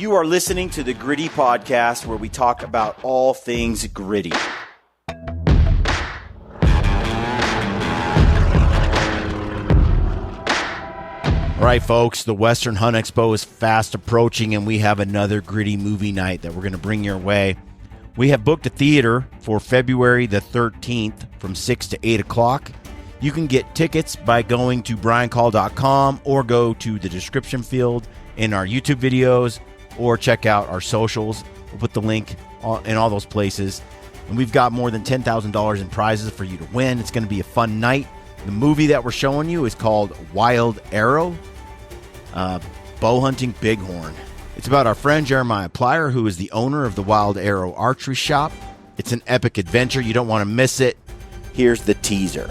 You are listening to the Gritty Podcast, where we talk about all things gritty. All right, folks, the Western Hunt Expo is fast approaching, and we have another gritty movie night that we're going to bring your way. We have booked a theater for February the 13th from 6 to 8 o'clock. You can get tickets by going to briancall.com or go to the description field in our YouTube videos or check out our socials. We'll put the link in all those places. And we've got more than $10,000 in prizes for you to win. It's going to be a fun night. The movie that we're showing you is called Wild Arrow, Bow Hunting Bighorn. It's about our friend Jeremiah Plyer, who is the owner of the Wild Arrow Archery Shop. It's an epic adventure. You don't want to miss it. Here's the teaser.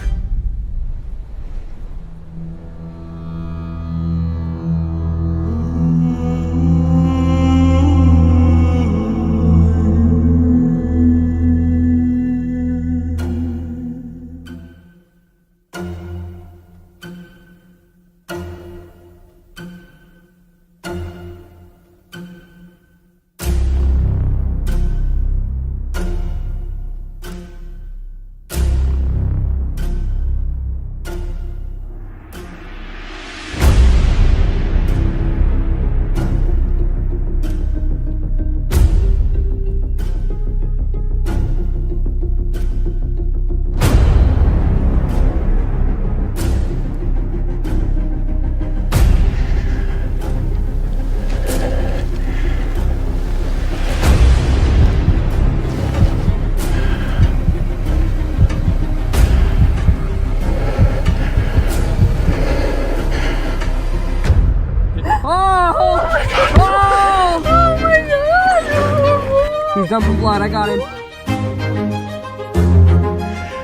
He's dumping blood, I got him.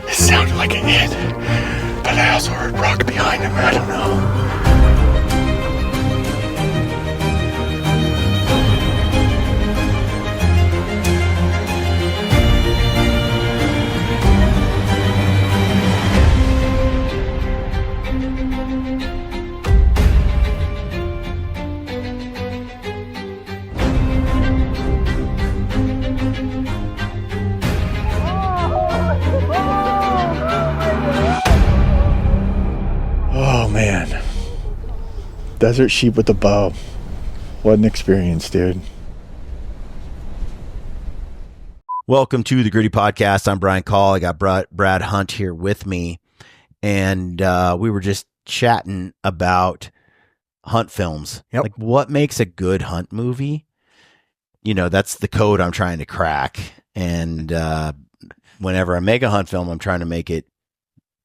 It sounded like an it, but I also heard rock behind him. I don't know. Man, desert sheep with a bow. What an experience, dude. Welcome to the Gritty Podcast. I'm Brian Call. I got Brad Hunt here with me, and we were just chatting about hunt films. Yep. Like, what makes a good hunt movie? You know, that's the code I'm trying to crack. And whenever I make a hunt film, I'm trying to make it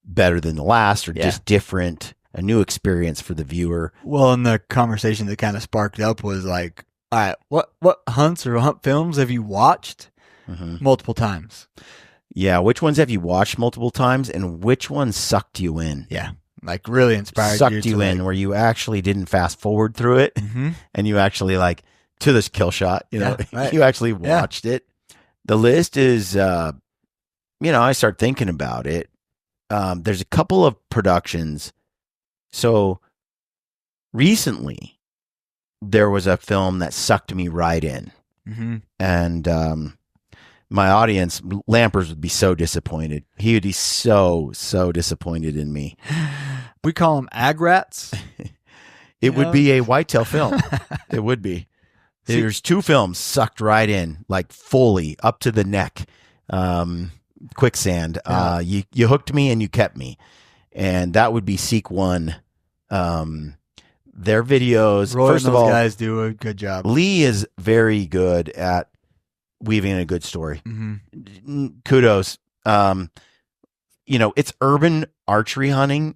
better than the last, or just different. A new experience for the viewer. Well, and the conversation that kind of sparked up was like, all right, what hunts or hunt films have you watched multiple times? Yeah, which ones have you watched multiple times, and which ones sucked you in? Yeah, like really inspired sucked you in, where you actually didn't fast forward through it, and you actually like to this kill shot. You know, right. You actually watched it. The list is, I start thinking about it. There's a couple of productions. So recently, there was a film that sucked me right in. And my audience, Lampers, would be so disappointed. He would be so disappointed in me. We call them ag rats. It would be a whitetail film. It would be. There's two films sucked right in, like fully up to the neck. Quicksand. Yeah. You hooked me and you kept me. And that would be Seek One. Their videos, Roy first and of all, those guys do a good job. Lee is very good at weaving a good story. Kudos. It's urban archery hunting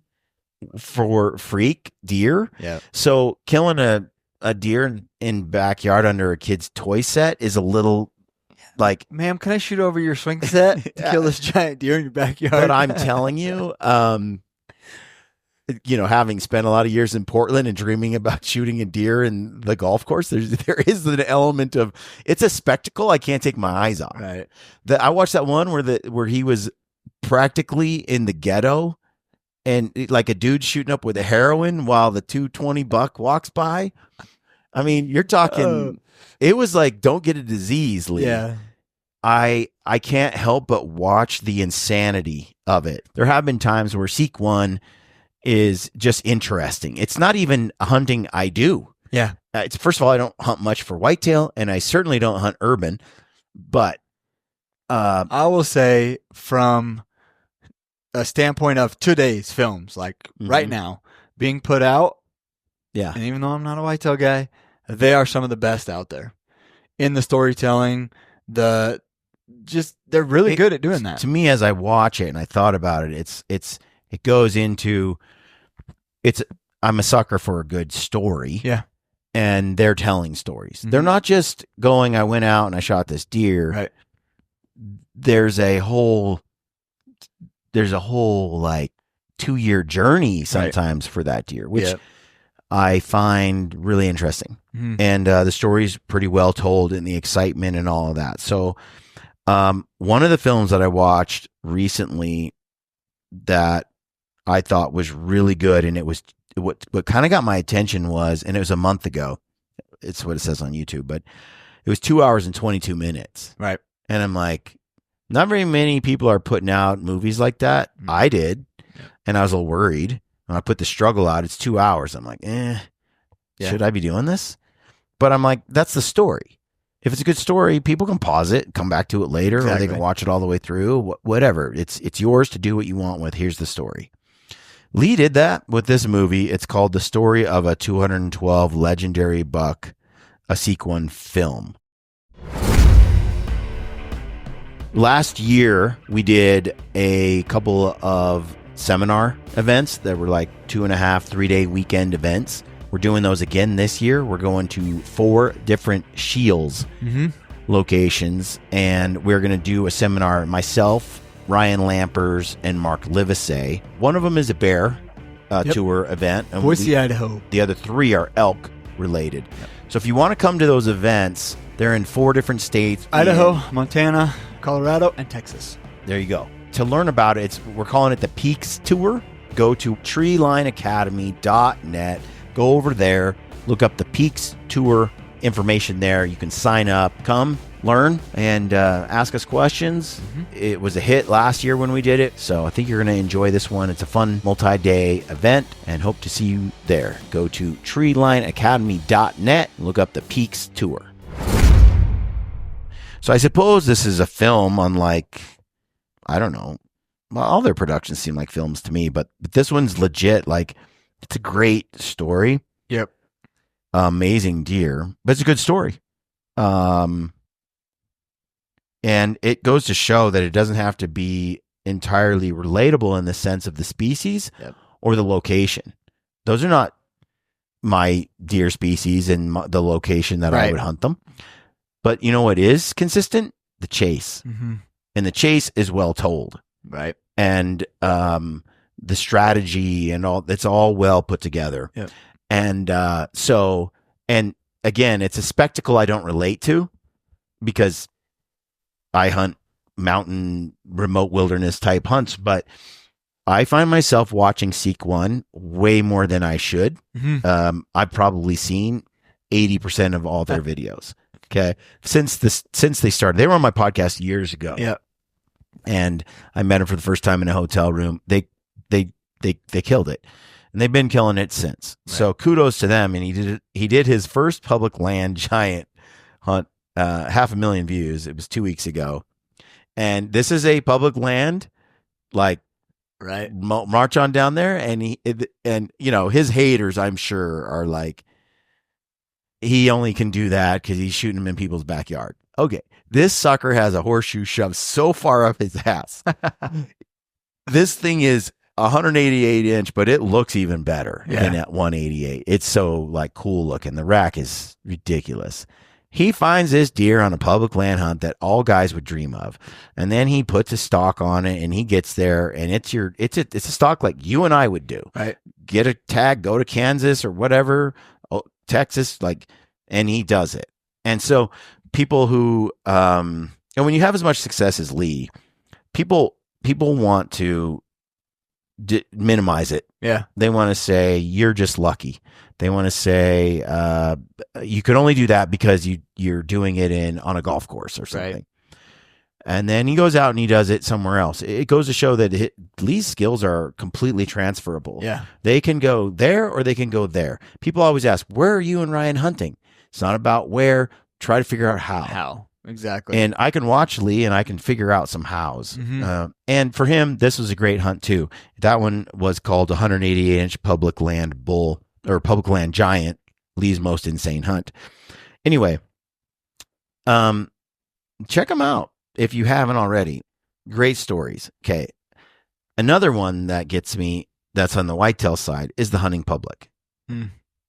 for freak deer. Yeah. So killing a deer in backyard under a kid's toy set is a little like, ma'am, can I shoot over your swing set to kill this giant deer in your backyard? But I'm telling you, having spent a lot of years in Portland and dreaming about shooting a deer in the golf course, there is an element of, it's a spectacle I can't take my eyes off. Right. I watched that one where he was practically in the ghetto, and like a dude shooting up with a heroin while the 220 buck walks by. I mean, you're talking. It was like, don't get a disease, Lee. Yeah. I can't help but watch the insanity of it. There have been times where Seek 1 is just interesting. It's not even hunting I do. Yeah. It's first of all, I don't hunt much for whitetail, and I certainly don't hunt urban. But I will say, from a standpoint of today's films, like right now being put out, yeah, and even though I'm not a whitetail guy, they are some of the best out there in the storytelling. They're really good at doing that. To me, as I watch it and I thought about it, it goes into I'm a sucker for a good story. Yeah. And they're telling stories. They're not just going, I went out and I shot this deer. Right. There's a whole like 2-year journey sometimes for that deer, which I find really interesting. And the story's pretty well told, and the excitement and all of that. So one of the films that I watched recently that I thought was really good, and it was what kind of got my attention was, and it was a month ago. It's what it says on YouTube, but it was 2 hours and 22 minutes. Right. And I'm like, not very many people are putting out movies like that. I did. Yeah. And I was a little worried when I put the struggle out. It's 2 hours. I'm like, should I be doing this? But I'm like, that's the story. If it's a good story, people can pause it, come back to it later, or they can watch it all the way through, whatever. It's yours to do what you want with. Here's the story. Lee did that with this movie. It's called The Story of a 212 Legendary Buck, a Seek 1 film. Last year, we did a couple of seminar events that were like 2.5, 3-day weekend events. We're doing those again this year. We're going to 4 different Shields locations, and we're going to do a seminar. Myself, Ryan Lampers, and Mark Livesay. One of them is a bear tour event. And Boise, Idaho. The other 3 are elk related. Yep. So if you want to come to those events, they're in 4 different states. Idaho, Montana, Colorado, and Texas. There you go. To learn about it, we're calling it the Peaks Tour. Go to treelineacademy.net. Go over there, look up the Peaks Tour information there. You can sign up, come, learn, and ask us questions. It was a hit last year when we did it, so I think you're going to enjoy this one. It's a fun multi-day event, and hope to see you there. Go to treelineacademy.net and look up the Peaks Tour. So I suppose this is a film unlike, I don't know, well, all their productions seem like films to me, but this one's legit. Like, it's a great story. Yep. Amazing deer, but it's a good story. And it goes to show that it doesn't have to be entirely relatable in the sense of the species or the location. Those are not my deer species and the location that I would hunt them. But you know what is consistent? The chase. And the chase is well told. Right. And the strategy and all, it's all well put together. Yep. And and again, it's a spectacle I don't relate to because I hunt mountain, remote wilderness type hunts, but I find myself watching Seek 1 way more than I should. I've probably seen 80% of all their videos. Okay. Since they started, they were on my podcast years ago. Yeah. And I met them for the first time in a hotel room. They killed it, and they've been killing it since. Right. So kudos to them. And he did his first public land giant hunt, 500,000 views. It was 2 weeks ago. And this is a public land, like, right. March on down there. And his haters, I'm sure, are like, he only can do that because he's shooting them in people's backyard. Okay. This sucker has a horseshoe shoved so far up his ass. This thing is 188 inch, but it looks even better than at 188. It's so like cool looking. The rack is ridiculous. He finds this deer on a public land hunt that all guys would dream of. And then he puts a stock on it and he gets there, and it's a stock like you and I would do. Right. Get a tag, go to Kansas or whatever, Texas, and he does it. And so people who, and when you have as much success as Lee, people want to minimize it. Yeah. They want to say you're just lucky. They want to say you could only do that because you're doing it on a golf course or something. Right. And then he goes out and he does it somewhere else. It goes to show that Lee's skills are completely transferable. Yeah. They can go there or they can go there. People always ask, where are you and Ryan hunting? It's not about where. Try to figure out how. How. Exactly. And I can watch Lee and I can figure out some hows. And for him, this was a great hunt too. That one was called 188-inch public land bull or public land giant, Lee's most insane hunt. Anyway, check them out if you haven't already. Great stories. Okay. Another one that gets me that's on the whitetail side is the hunting public.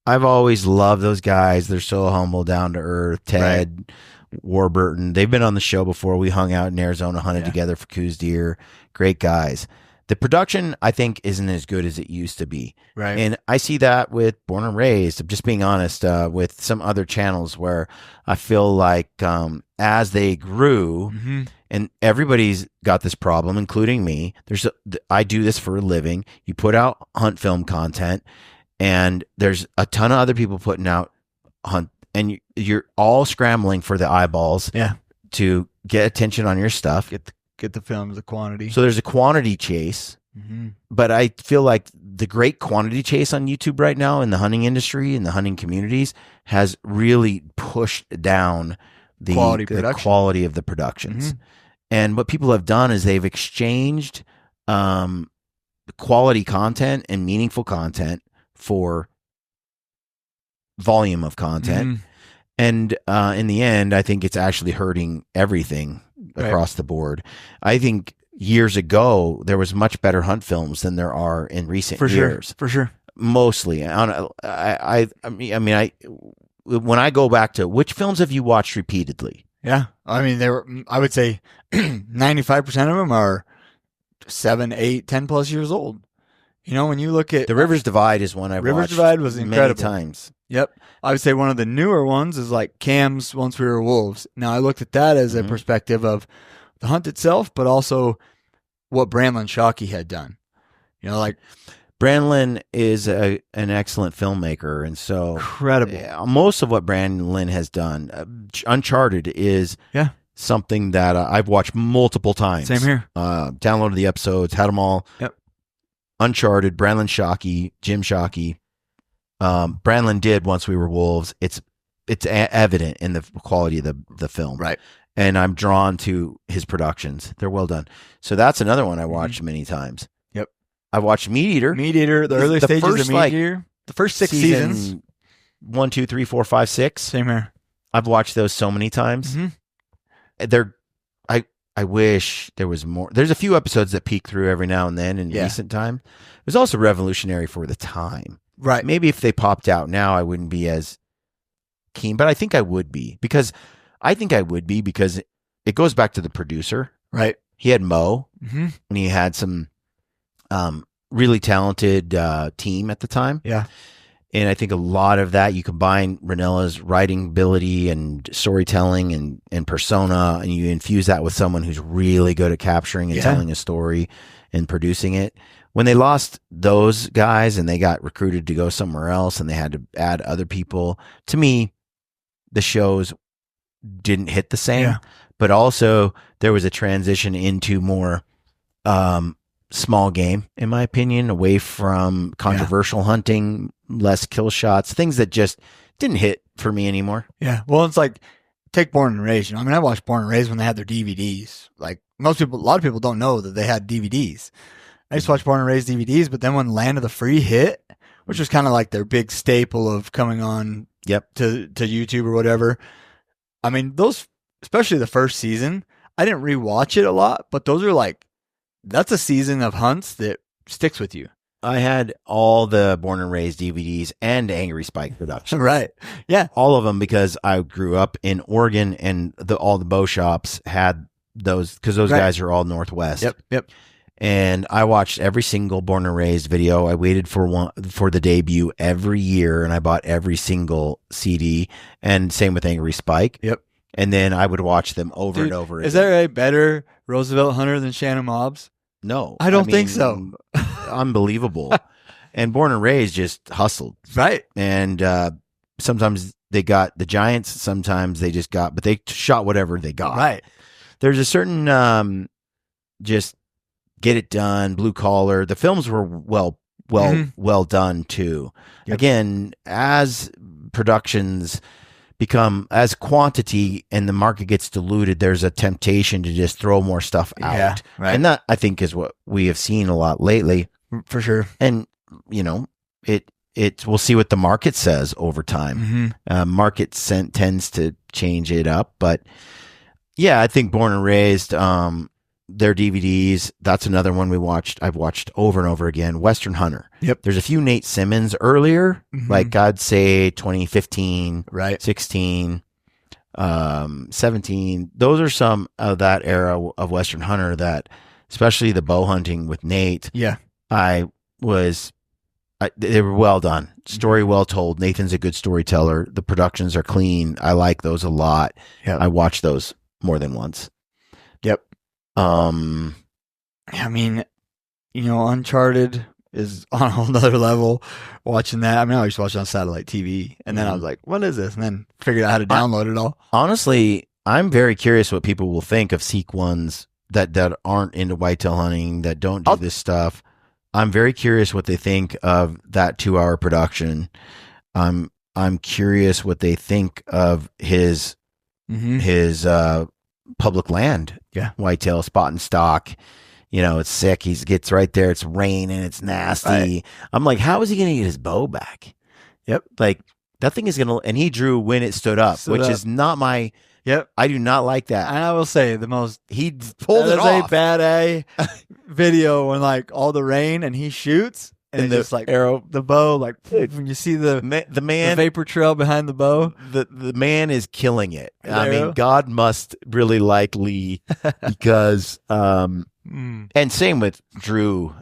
I've always loved those guys. They're so humble, down to earth. Ted, Warburton. They've been on the show before. We hung out in Arizona, hunted together for Coos deer. Great guys. The production, I think, isn't as good as it used to be. Right. And I see that with Born and Raised, just being honest, with some other channels where I feel like as they grew, and everybody's got this problem, including me. I do this for a living. You put out hunt film content, and there's a ton of other people putting out hunt, and you're all scrambling for the eyeballs to get attention on your stuff. Get the film, the quantity. So there's a quantity chase, but I feel like the great quantity chase on YouTube right now in the hunting industry, in the hunting communities, has really pushed down the quality of the productions. And what people have done is they've exchanged quality content and meaningful content for volume of content. And in the end, I think it's actually hurting everything across the board. I think years ago, there was much better hunt films than there are in recent years. For sure. Mostly. I mean, when I go back to which films have you watched repeatedly? Yeah. I mean, I would say 95% of them are 7, 8, 10 plus years old. You know, when you look at The Rivers Divide is one I Rivers watched Divide was incredible. many times. Yep. I would say one of the newer ones is like Cam's Once We Were Wolves. Now, I looked at that as a perspective of the hunt itself, but also what Brandlin Shockey had done. You know, like Brandlin is an excellent filmmaker, and so incredible. Most of what Brandlin has done, Uncharted, is something that I've watched multiple times. Same here. Downloaded the episodes, had them all. Yep. Uncharted, Brandlin Shockey, Jim Shockey. Brandlin did Once We Were Wolves. It's evident in the quality of the film. Right. And I'm drawn to his productions. They're well done. So that's another one I watched many times. Yep. I watched Meat Eater. The early stages of Meat Eater. The first 6 seasons. 1, 2, 3, 4, 5, 6. Same here. I've watched those so many times. I wish there was more. There's a few episodes that peek through every now and then in recent time. It was also revolutionary for the time. Right. Maybe if they popped out now, I wouldn't be as keen, but I think I would be because it goes back to the producer. Right. He had Mo and he had some really talented team at the time. Yeah. And I think a lot of that, you combine Ranella's writing ability and storytelling and persona, and you infuse that with someone who's really good at capturing and telling a story and producing it. When they lost those guys and they got recruited to go somewhere else and they had to add other people, to me, the shows didn't hit the same. Yeah. But also there was a transition into more small game, in my opinion, away from controversial hunting, less kill shots, things that just didn't hit for me anymore. Yeah. Well, it's like, take Born and Raised. You know, I mean, I watched Born and Raised when they had their DVDs. Like a lot of people don't know that they had DVDs. I used to watch Born and Raised DVDs, but then when Land of the Free hit, which was kind of like their big staple of coming on to YouTube or whatever. I mean, those, especially the first season, I didn't rewatch it a lot, but those are like, that's a season of hunts that sticks with you. I had all the Born and Raised DVDs and Angry Spike Productions. Right. Yeah. All of them, because I grew up in Oregon and all the bow shops had those, because those guys are all Northwest. Yep. And I watched every single Born and Raised video. I waited for the debut every year, and I bought every single CD. And same with Angry Spike. Yep. And then I would watch them over and over. Is there a better Roosevelt hunter than Shannon Mobbs? No, I don't think so. unbelievable. And Born and Raised just hustled. Right. And sometimes they got the Giants, sometimes they just got, but they shot whatever they got. Right. There's a certain just get it done, blue collar. The films were well done too. Yep. Again, as productions become, as quantity and the market gets diluted, there's a temptation to just throw more stuff out. Yeah, right. And that, I think, is what we have seen a lot lately. For sure. And, we'll see what the market says over time. Market tends to change it up, but yeah, I think Born and Raised, their DVDs, that's another one I've watched over and over again. Western Hunter. Yep. There's a few Nate Simmons earlier, like I'd say 2015, right, 16, 17. Those are some of that era of Western Hunter that, especially the bow hunting with Nate. Yeah. They were well done. Story well told. Nathan's a good storyteller. The productions are clean. I like those a lot. Yep. I watched those more than once. Yep. I mean, Uncharted is on a whole nother level. Watching that, I mean, I used to watch it on satellite TV, and then I was like, "What is this?" And then figured out how to download it all. Honestly, I'm very curious what people will think of Seek ones that aren't into whitetail hunting, that don't do this stuff. I'm very curious what they think of that 2-hour production. I'm curious what they think of his public land. Yeah. Whitetail spot and stock. It's sick. He gets right there. It's rain and it's nasty. Right. I'm like, how is he going to get his bow back? Yep. Like that thing is going to, and he drew when it stood up, which is not my, I do not like that. And I will say he pulled it off. A bad A video when like all the rain and he shoots and just like arrow, the bow, like when you see the man, the vapor trail behind the bow, the man is killing it. I mean, God must really like Lee because, and same with Drew.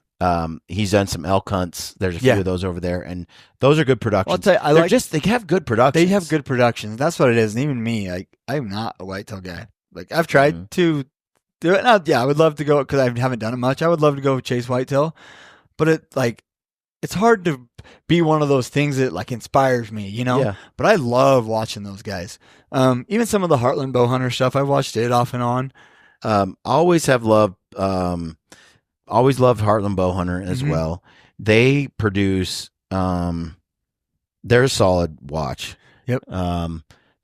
He's done some elk hunts. There's a few of those over there, and those are good productions. Well, I'll tell you, they have good productions. They have good productions. That's what it is. And even me, I'm not a whitetail guy. Like I've tried to do it. Now, I would love to go because I haven't done it much. I would love to go chase whitetail, but it's hard to be one of those things that like inspires me, Yeah. But I love watching those guys. Even some of the Heartland bow hunter stuff, I've watched it off and on. Always loved Heartland bow hunter as well. They produce, they're a solid watch. Yep.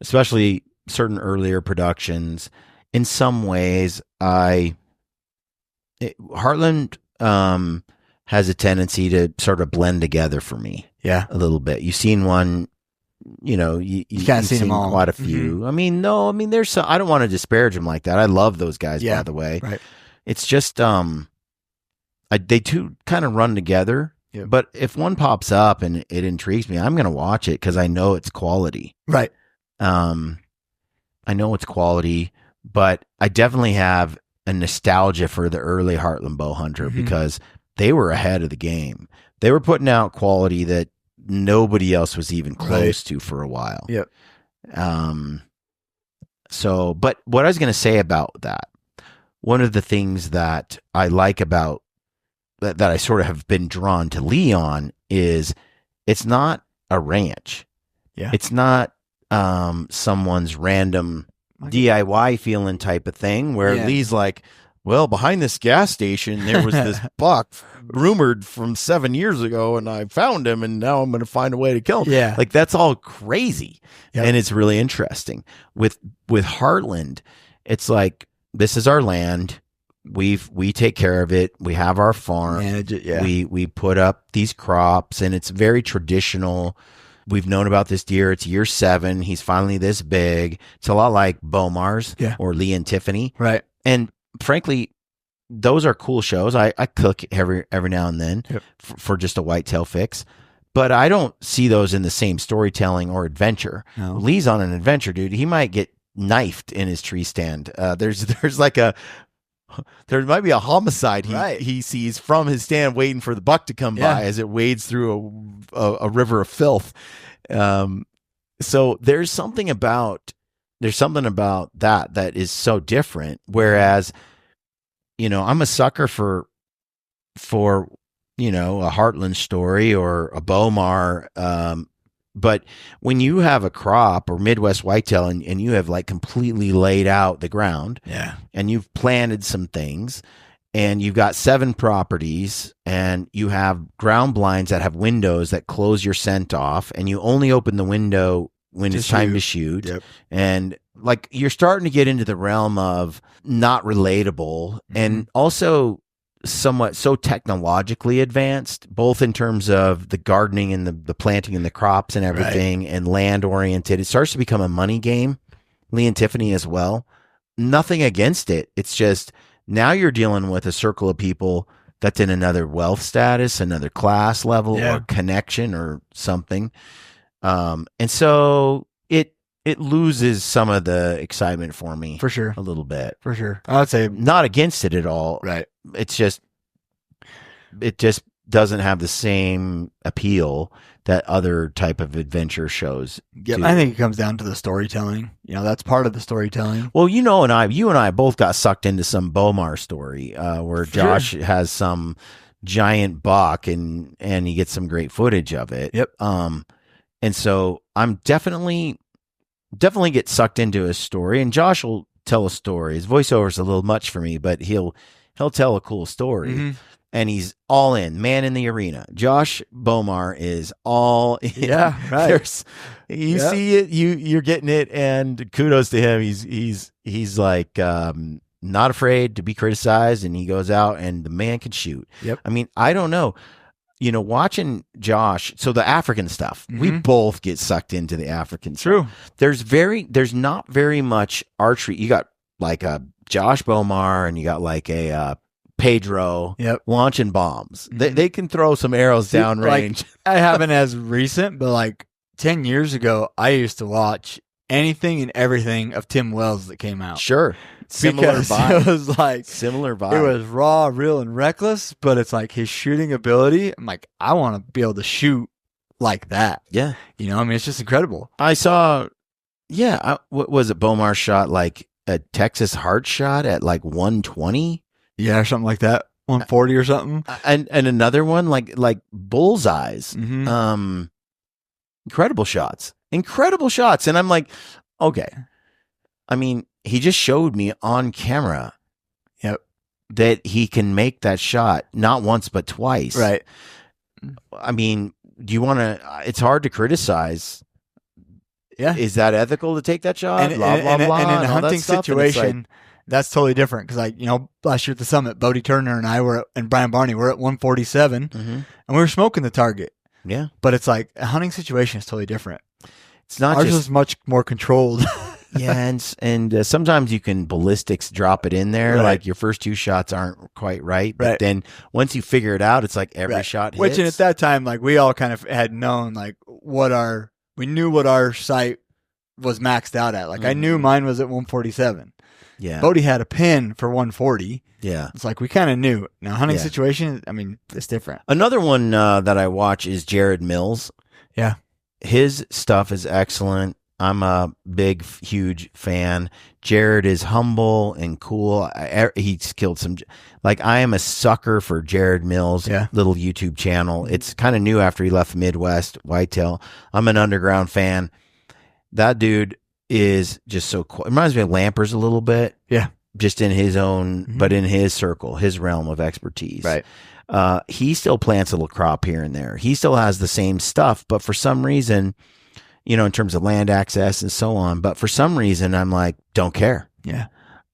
Especially certain earlier productions. In some ways, Heartland, has a tendency to sort of blend together for me. Yeah. A little bit. You've seen one, you've seen them all. Quite a few. I mean, there's some, I don't want to disparage them like that. I love those guys, by the way. Right. It's just, they two kind of run together, but if one pops up and it intrigues me, I'm going to watch it because I know it's quality. Right. I know it's quality, but I definitely have a nostalgia for the early Heartland bow hunter because they were ahead of the game. They were putting out quality that nobody else was even close to for a while. Yep. So, but what I was going to say about that, one of the things that I like about that I sort of have been drawn to Lee on is it's not a ranch. Yeah. It's not someone's random DIY feeling type of thing where Lee's like, well, behind this gas station, there was this buck rumored from 7 years ago, and I found him, and now I'm going to find a way to kill him. Yeah. Like, that's all crazy, and it's really interesting. With Heartland, it's like, this is our land. We take care of it. We have our farm. Manage it, We put up these crops, and it's very traditional. We've known about this deer. It's year 7. He's finally this big. It's a lot like Bomars or Lee and Tiffany. Right. And frankly, those are cool shows. I cook every now and then for just a whitetail fix, but I don't see those in the same storytelling or adventure. No. Lee's on an adventure, dude. He might get knifed in his tree stand. There might be a homicide he sees from his stand waiting for the buck to come by as it wades through a river of filth. So there's something about that is so different. Whereas, I'm a sucker for you know, a Heartland story or a Bomar. But when you have a crop or Midwest whitetail and you have like completely laid out the ground, Yeah. and you've planted some things, and you've got 7 properties, and you have ground blinds that have windows that close your scent off, and you only open the window when it's time to shoot. Yep. And like you're starting to get into the realm of not relatable and also somewhat so technologically advanced, both in terms of the gardening and the planting and the crops and everything, and land oriented. It starts to become a money game. Lee and Tiffany as well. Nothing against it. It's just now you're dealing with a circle of people that's in another wealth status, another class level or connection or something. And so it loses some of the excitement for me. For sure. A little bit. For sure. I would say Not against it at all. right. It's just, it just doesn't have the same appeal that other type of adventure shows Yep. do. I think it comes down to the storytelling. You know, that's part of the storytelling. Well, you and I both got sucked into some Bomar story where Josh has some giant buck and he gets some great footage of it. Yep. And so I'm definitely get sucked into a story, and Josh will tell a story. His voiceover is a little much for me, but he'll tell a cool story. And he's all in, man in the arena. Josh Bomar is all in. Yeah, right. You see it, you're getting it, and kudos to him. He's like not afraid to be criticized, and he goes out and the man can shoot. Yep. I mean, I don't know. You know, watching Josh, so the African stuff, we both get sucked into the African True. stuff. There's not very much archery. You got like a Josh Bomar and you got like a Pedro launching bombs. They can throw some arrows downrange. Like, I haven't as recent, but like 10 years ago, I used to watch anything and everything of Tim Wells that came out. Sure. Similar Because vibe. it was like Similar vibe. it was raw, real, and reckless, but it's like his shooting ability. I'm like, I want to be able to shoot like that. Yeah. You know, I mean, it's just incredible. I saw, what was it? Bomar shot like a Texas Heart shot at like 120. Yeah, or something like that. 140 or something. And another one like bullseyes. Incredible shots. And I'm like, okay. I mean, he just showed me on camera that he can make that shot not once but twice. Right. I mean, do you want to? It's hard to criticize. Yeah. Is that ethical to take that shot? And in a hunting situation, that's totally different. Because, like, you know, last year at the summit, Bodie Turner and I and Brian Barney were at 147, and we were smoking the target. Yeah. But it's like a hunting situation is totally different. It's not Ours just is much more controlled. Yeah, and sometimes you can ballistics drop it in there. Right. Like your first 2 shots aren't quite right, but then once you figure it out, it's like every shot hits. Which, and at that time, like, we all kind of had known like we knew what our sight was maxed out at. Like I knew mine was at 147. Yeah. Bodie had a pin for 140. Yeah. It's like we kind of knew. Now hunting situation, I mean, it's different. Another one that I watch is Jared Mills. Yeah. His stuff is excellent. I'm a big, huge fan. Jared is humble and cool. He's killed some. Like, I am a sucker for Jared Mills' little YouTube channel. It's kind of new after he left Midwest Whitetail. I'm an underground fan. That dude is just so cool. It reminds me of Lampers a little bit. Yeah. Just in his own, but in his circle, his realm of expertise. Right. He still plants a little crop here and there. He still has the same stuff, but for some reason, you know, in terms of land access and so on, but for some reason, I'm like, don't care. Yeah.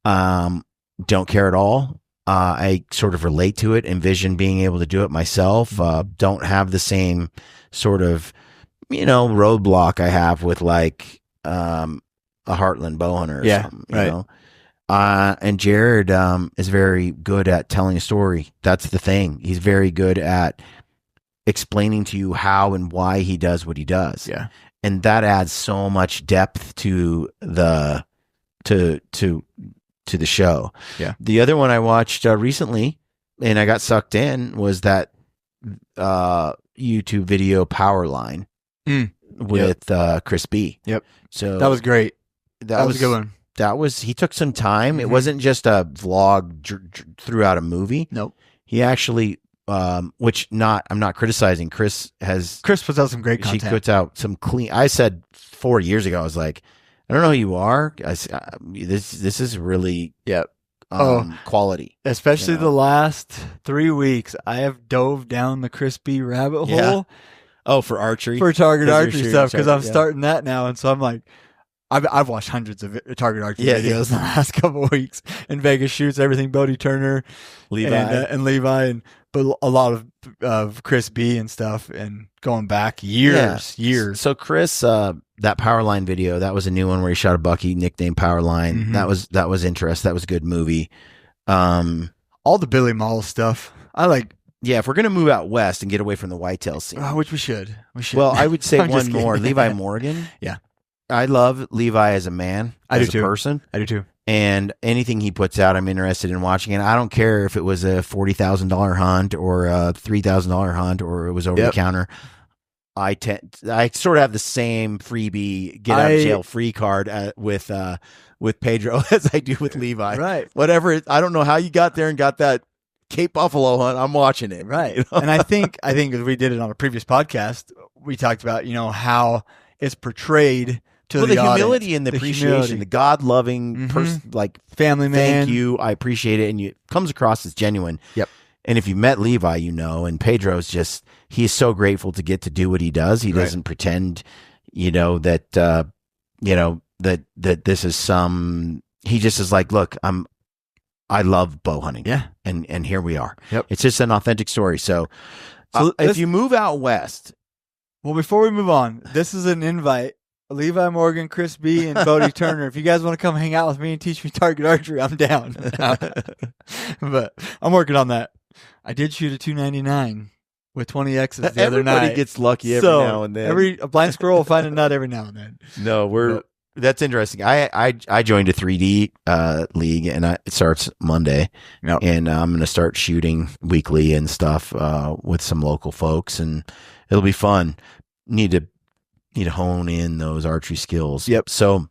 Don't care at all. I sort of relate to it, envision being able to do it myself. Don't have the same sort of, you know, roadblock I have with like a Heartland bow hunter or something, you know? And Jared is very good at telling a story. That's the thing. He's very good at explaining to you how and why he does what he does. Yeah. And that adds so much depth to the to the show. Yeah. The other one I watched recently and I got sucked in was that YouTube video Powerline with Chris B. Yep. So that was great. That was a good one. He took some time. It wasn't just a vlog throughout a movie. Nope. He actually which I'm not criticizing. Chris puts out some great content. She puts out some clean. I said 4 years ago, I was like, I don't know who you are. This is really quality. Especially the last 3 weeks, I have dove down the crispy rabbit hole. Oh, for archery, for target archery stuff, because I'm starting that now, and so I'm like, I've watched hundreds of target archery videos in the last couple of weeks. And Vegas shoots everything, Bodie Turner, Levi, but a lot of Chris B and stuff, and going back years. So Chris, that Powerline video, that was a new one where he shot a bucky nicknamed Powerline. Mm-hmm. That was interesting. That was a good movie. All the Billy Mauls stuff, I like. Yeah, if we're gonna move out west and get away from the whitetail scene, which we should. Well, I would say one more, Levi Morgan. Yeah. I love Levi as a man, as a person. I do too. And anything he puts out, I'm interested in watching. And I don't care if it was a $40,000 hunt or a $3,000 hunt or it was over the counter. I sort of have the same freebie get out of jail free card with Pedro as I do with Levi. Right. Whatever. I don't know how you got there and got that Cape Buffalo hunt. I'm watching it. Right. You know? And I think as we did it on a previous podcast, we talked about, how it's portrayed to the humility and the appreciation, the God-loving person, like family man. Thank you, I appreciate it, and it comes across as genuine. Yep. And if you met Levi, and Pedro's he's so grateful to get to do what he does. He doesn't pretend, that this is some. He just is like, look, I love bow hunting. Yeah. And here we are. Yep. It's just an authentic story. So if you move out west. Well, before we move on, this is an invite. Levi Morgan, Chris B, and Bodie Turner. If you guys want to come hang out with me and teach me target archery, I'm down. But I'm working on that. I did shoot a 299 with 20 X's the other night. Everybody gets lucky every now and then. A blind squirrel will find a nut every now and then. No, that's interesting. I joined a 3D league, and it starts Monday. Yep. And I'm going to start shooting weekly and stuff with some local folks, and it'll be fun. Need to hone in those archery skills. Yep. So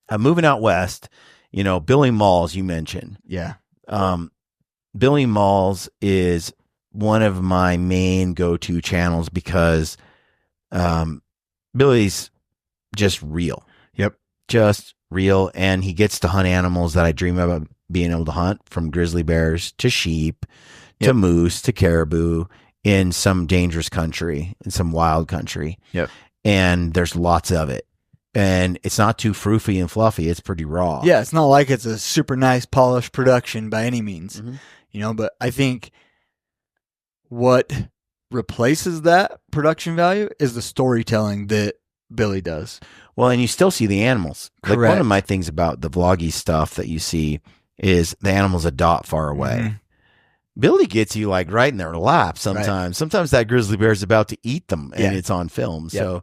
I'm moving out west. Billy Mauls, you mentioned. Yeah. Billy Mauls is one of my main go-to channels because Billy's just real. Yep. Just real. And he gets to hunt animals that I dream about being able to hunt, from grizzly bears to sheep to moose to caribou in some dangerous country, in some wild country. Yep. And there's lots of it. And it's not too froofy and fluffy. It's pretty raw. Yeah, it's not like it's a super nice polished production by any means. Mm-hmm. But I think what replaces that production value is the storytelling that Billy does. Well, and you still see the animals. Correct. Like, one of my things about the vloggy stuff that you see is the animals a dot far away. Mm-hmm. Billy gets you like right in their lap sometimes. Right. Sometimes that grizzly bear is about to eat them and it's on film. Yep. So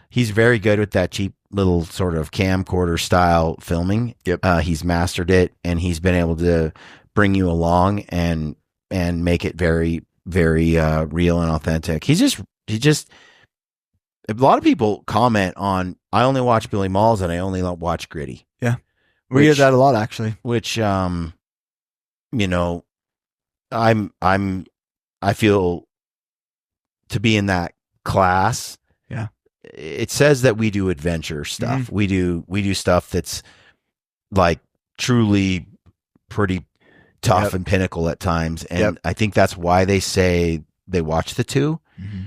he's very good with that cheap little sort of camcorder style filming. Yep. He's mastered it, and he's been able to bring you along and make it very, very real and authentic. He just a lot of people comment on, I only watch Billy Mauls and I only watch Gritty. Yeah. We hear that a lot, actually. Which I feel to be in that class. Yeah. It says that we do adventure stuff. Mm-hmm. We do stuff that's like truly pretty tough and pinnacle at times. And I think that's why they say they watch the two. Mm-hmm.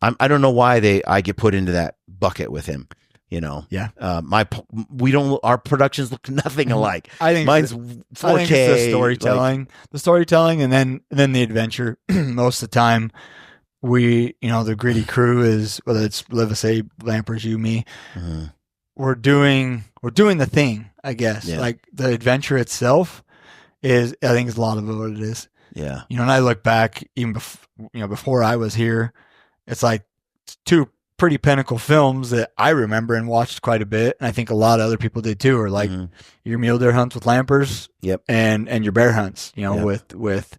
I don't know why I get put into that bucket with him. Yeah. Our productions look nothing alike. I think mine's 4K. I think it's the storytelling, and then the adventure. Most of the time, the Gritty crew is, whether it's Live Say, Lampers, you, me. Mm-hmm. We're doing the thing, I guess. Yeah. Like, the adventure itself is a lot of what it is. Yeah. And I look back even before I was here, it's like two pretty pinnacle films that I remember and watched quite a bit, and I think a lot of other people did too. Or like your mule deer hunts with Lampers, and your bear hunts, with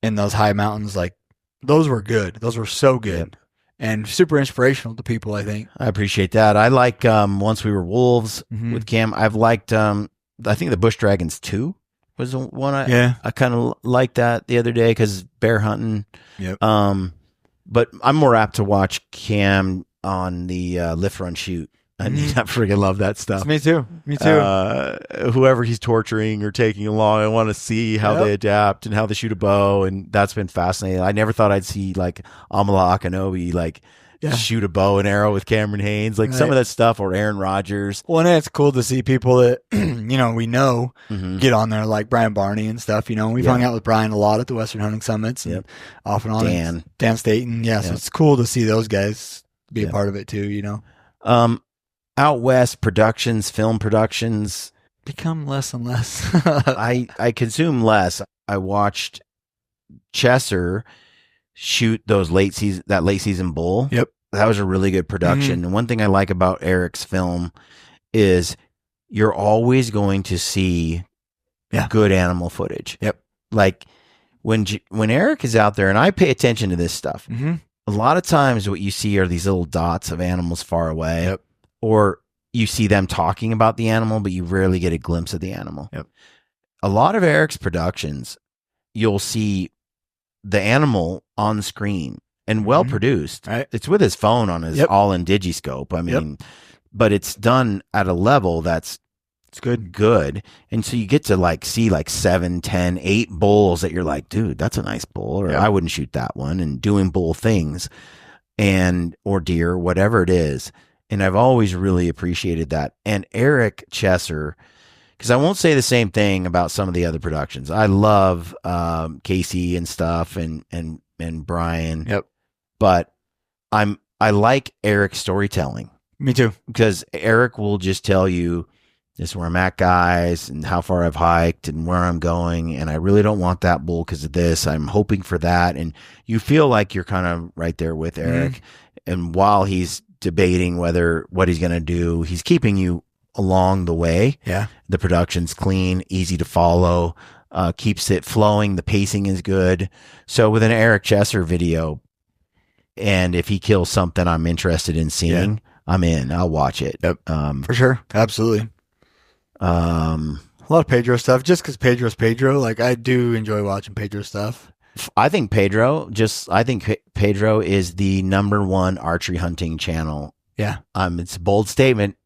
in those high mountains. Like, those were good. Those were so good, and super inspirational to people, I think. I appreciate that. I like Once We Were Wolves with Cam. I've liked I think the Bush Dragons 2. was the one Yeah. I kind of liked that the other day because bear hunting. Yep. But I'm more apt to watch Cam on the lift, run, shoot. I mean, I freaking love that stuff. Me too. Whoever he's torturing or taking along, I want to see how they adapt and how they shoot a bow, and that's been fascinating. I never thought I'd see like Amala Akinobi shoot a bow and arrow with Cameron Haynes, like some of that stuff, or Aaron Rodgers. Well, and it's cool to see people that we know get on there, like Brian Barney and stuff. We've hung out with Brian a lot at the Western Hunting Summits and off and on. Dan Staten, so it's cool to see those guys be a part of it too. Out west, film productions become less and less. I consume less. I watched Chesser shoot that late season bull. Yep. That was a really good production. And one thing I like about Eric's film is you're always going to see good animal footage. Yep. Like when Eric is out there, and I pay attention to this stuff, a lot of times what you see are these little dots of animals far away. Yep. Or you see them talking about the animal, but you rarely get a glimpse of the animal. Yep. A lot of Eric's productions, you'll see the animal on screen and well produced. Right. It's with his phone on his all-in digiscope. I mean, but it's done at a level that's good. And so you get to see 7, 10, 8 bulls that you're like, dude, that's a nice bull, or I wouldn't shoot that one, and doing bull things or deer, whatever it is. And I've always really appreciated that. And Eric Chesser, because I won't say the same thing about some of the other productions. I love Casey and stuff and Brian. Yep. But I like Eric's storytelling. Me too. Because Eric will just tell you, this is where I'm at, guys, and how far I've hiked and where I'm going. And I really don't want that bull because of this. I'm hoping for that. And you feel like you're kind of right there with Eric. And while he's debating what he's going to do, he's keeping you along the way. Yeah. The production's clean, easy to follow, keeps it flowing. The pacing is good. So with an Eric Chesser video, and if he kills something I'm interested in seeing, I'm in. I'll watch it. Yep. For sure. Absolutely. A lot of Pedro stuff, just because Pedro's Pedro. I do enjoy watching Pedro stuff. I think Pedro is the #1 archery hunting channel. Yeah. It's a bold statement.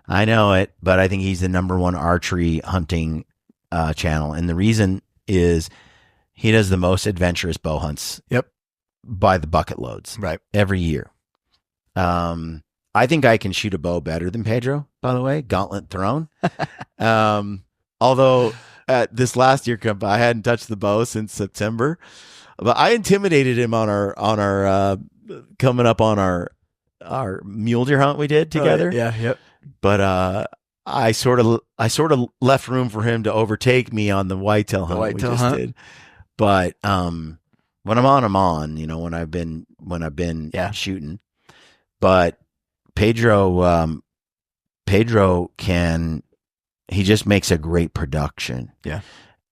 I know it, but I think he's the #1 archery hunting channel. And the reason is he does the most adventurous bow hunts. Yep. By the bucket loads. Right. Every year. I think I can shoot a bow better than Pedro, by the way, gauntlet thrown. Although this last year, I hadn't touched the bow since September, but I intimidated him on our coming up on our mule deer hunt we did together. Yep. But I sort of left room for him to overtake me on the whitetail hunt we just did. But when I'm on, when I've been shooting. But Pedro he just makes a great production. Yeah.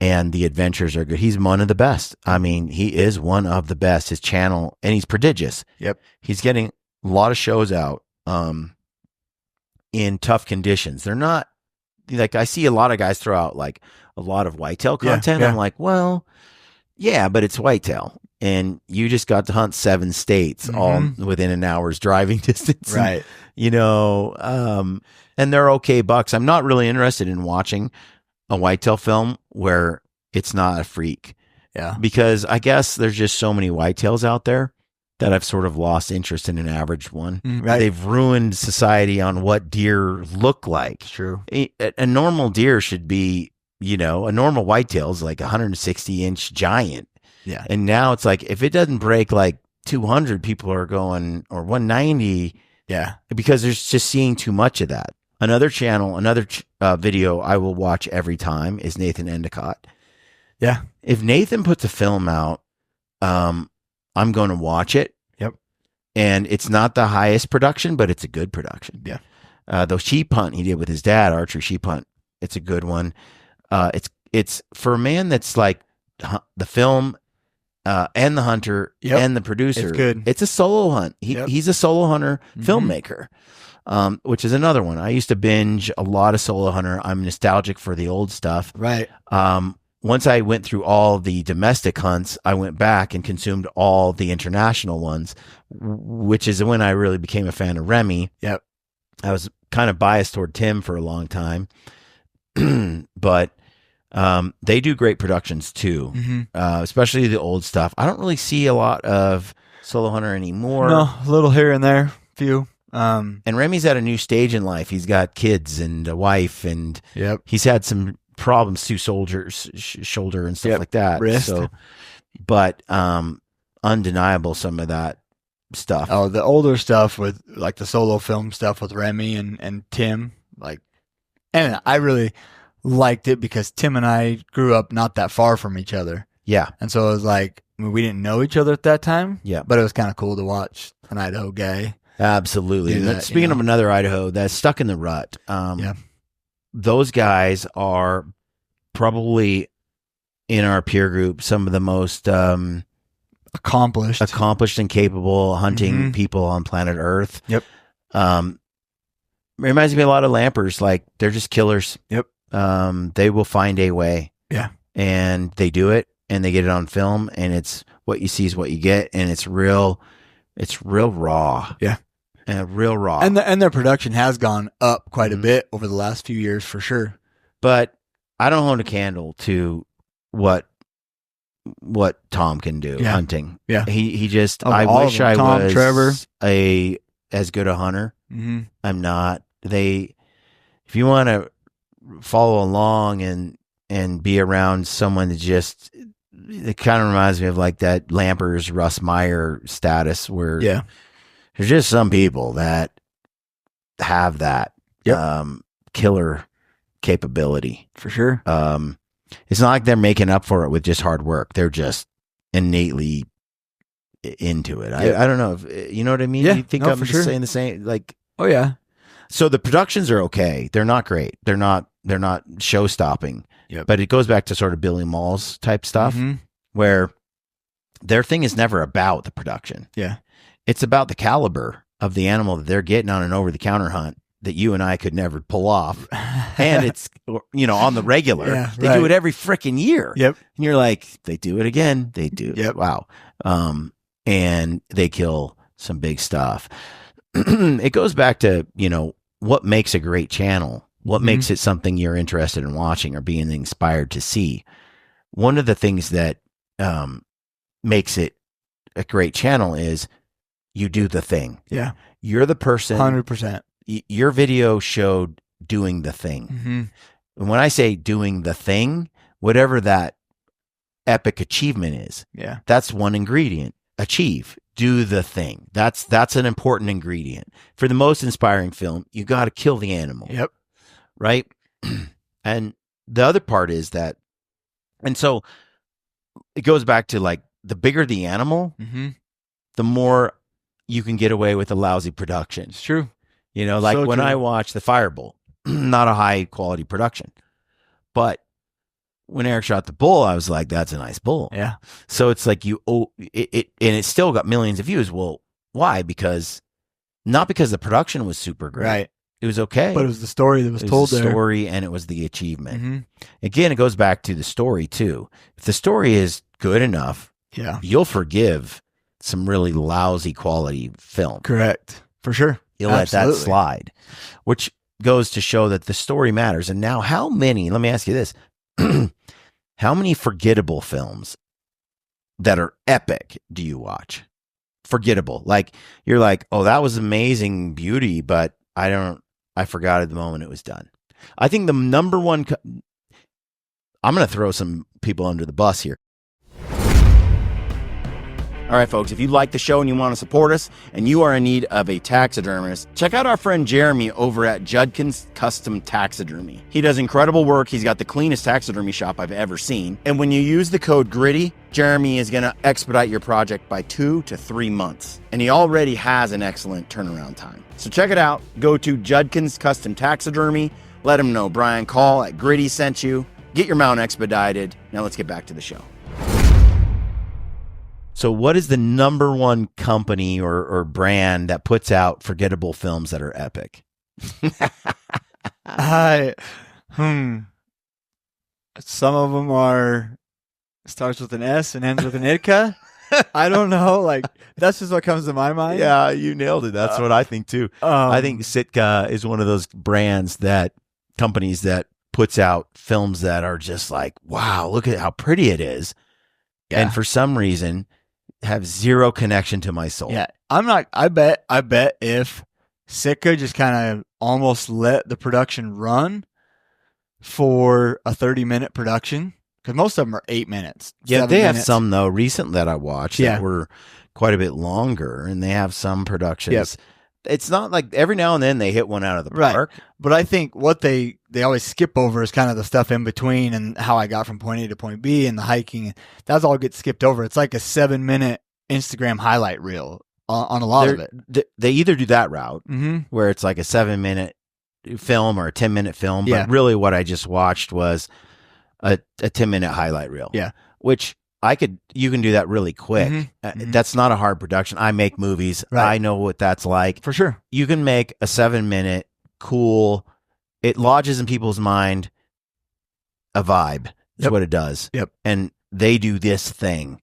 And the adventures are good. He's one of the best. I mean, he is one of the best. His channel, and he's prodigious. Yep. He's getting a lot of shows out in tough conditions. They're not I see a lot of guys throw out a lot of whitetail content. Yeah. I'm like, well, yeah, but it's whitetail. And you just got to hunt 7 states all within an hour's driving distance. Right. And they're okay bucks. I'm not really interested in watching a whitetail film where it's not a freak. Yeah. Because I guess there's just so many whitetails out there that I've sort of lost interest in an average one. Right. They've ruined society on what deer look like. True. A normal deer should be, a normal whitetail is like a 160-inch giant. Yeah. And now it's if it doesn't break 200, people are going, or 190. Yeah. Because there's just seeing too much of that. Another channel, video I will watch every time is Nathan Endicott. Yeah. If Nathan puts a film out, I'm going to watch it. Yep. And it's not the highest production, but it's a good production. Yeah. The sheep hunt he did with his dad, archery sheep hunt, it's a good one. It's for a man that's the film and the hunter Yep. and the producer. It's good. It's a solo hunt. Yep. He's a solo hunter Mhm. filmmaker, which is another one. I used to binge a lot of solo hunter. I'm nostalgic for the old stuff. Right. Once I went through all the domestic hunts, I went back and consumed all the international ones, which is when I really became a fan of Remy. Yep. I was kind of biased toward Tim for a long time, but they do great productions too, especially the old stuff. I don't really see a lot of solo hunter anymore. No, a little here and there, few. And Remy's at a new stage in life. He's got kids and a wife, and Yep. he's had some problems too, shoulder and stuff Yep. like that. Wrist. So, but undeniable some of that stuff. Oh, the older stuff with like the solo film stuff with Remy and Tim, like, and I really liked it because Tim and I grew up not that far from each other, Yeah, and so it was like, I mean, we didn't know each other at that time. Yeah. but it was kind of cool to watch an Idaho guy. absolutely. Do that, Speaking you know? of another Idaho that's stuck in the rut, Yeah. those guys are probably in our peer group some of the most Accomplished. accomplished and capable hunting Mhm. people on planet Earth. Yep. Reminds me a lot of lampers. Like, they're just killers. Yep. They will find a way. Yeah. And they do it, and they get it on film, and it's what you see is what you get, and it's real raw. Yeah. And real raw. And their production has gone up quite Mhm. a bit over the last few years for sure. But I don't hold a candle to what Tom can do Yeah. hunting. Yeah. He just, Of I all of wish them, I Tom, was Trevor. as good a hunter. Mm-hmm. I'm not. If you want to follow along and be around someone that just, it kind of reminds me of like that Lampers, Russ Meyer status where Yeah. there's just some people that have that Yep. killer capability. For sure. It's not like they're making up for it with just hard work. They're just innately into it. Yeah. I don't know if you know what I mean. Yeah, You think no, I'm for just sure. saying the same? Like, Oh yeah. so the productions are okay. They're not great. They're not show stopping. Yep. But it goes back to sort of Billy Mauls type stuff Mhm. where their thing is never about the production. Yeah. It's about the caliber of the animal that they're getting on an over the counter hunt that you and I could never pull off. And it's, on the regular. Yeah, they right. do it every freaking year. Yep. And you're like, they do it again. They do. Yep. Wow. And they kill some big stuff. It goes back to, what makes a great channel? What Mhm. makes it something you're interested in watching or being inspired to see? One of the things that makes it a great channel is you do the thing. Yeah. You're the person. 100%. Your video showed doing the thing. Mm-hmm. And when I say doing the thing, whatever that epic achievement is, Yeah. that's one ingredient. Achieve. Do the thing. That's an important ingredient. For the most inspiring film, you got to kill the animal. Yep. Right? And the other part is that, and so it goes back to like, the bigger the animal, Mm-hmm. the more you can get away with a lousy production. It's true. Like So when true. I watched the Firebolt, not a high quality production, but when Eric shot the bull, I was like, that's a nice bull. Yeah. So it's like and it still got millions of views. Well, why? Not because the production was super great. Right. It was okay. But it was the story that was It told the there. story, and it was the achievement. Mm-hmm. Again, it goes back to the story too. If the story is good enough, Yeah. you'll forgive some really lousy quality film. Correct. For sure. You'll let that Absolutely. slide, which goes to show that the story matters. And now, let me ask you this. How many forgettable films that are epic do you watch? Forgettable. Like, you're like, oh, that was amazing beauty, but I forgot at the moment it was done. I think the number one, I'm going to throw some people under the bus here. All right, folks, if you like the show and you want to support us and you are in need of a taxidermist, check out our friend Jeremy over at Judkins Custom Taxidermy. He does incredible work. He's got the cleanest taxidermy shop I've ever seen. And when you use the code GRITTY, Jeremy is going to expedite your project by 2 to 3 months. And he already has an excellent turnaround time. So check it out. Go to Judkins Custom Taxidermy. Let him know Brian Call at Gritty sent you. Get your mount expedited. Now let's get back to the show. So what is the number one company or brand that puts out forgettable films that are epic? Some of them are starts with an S and ends with an Idka. I don't know. Like, that's just what comes to my mind. Yeah, you nailed it. That's what I think too. I think Sitka is one of those companies that puts out films that are just like, wow, look at how pretty it is. Yeah. And for some reason have zero connection to my soul. Yeah. I bet if Sitka just kind of almost let the production run for a 30-minute production, because most of them are 8 minutes. Yeah, they have some, though, recent that I watched that were quite a bit longer, and they have some productions. Yep. It's not like every now and then they hit one out of the park. But I think what they always skip over is kind of the stuff in between and how I got from point A to point B and the hiking. That's all gets skipped over. It's like a 7-minute Instagram highlight reel on a lot of it. They either do that route, where it's like a 7-minute film or a 10-minute film, but really what I just watched was a 10-minute highlight reel. Yeah. Which you can do that really quick. That's not a hard production. I make movies. Right. I know what that's like. For sure. You can make a 7-minute cool, it lodges in people's mind a vibe. That's what it does. Yep. And they do this thing.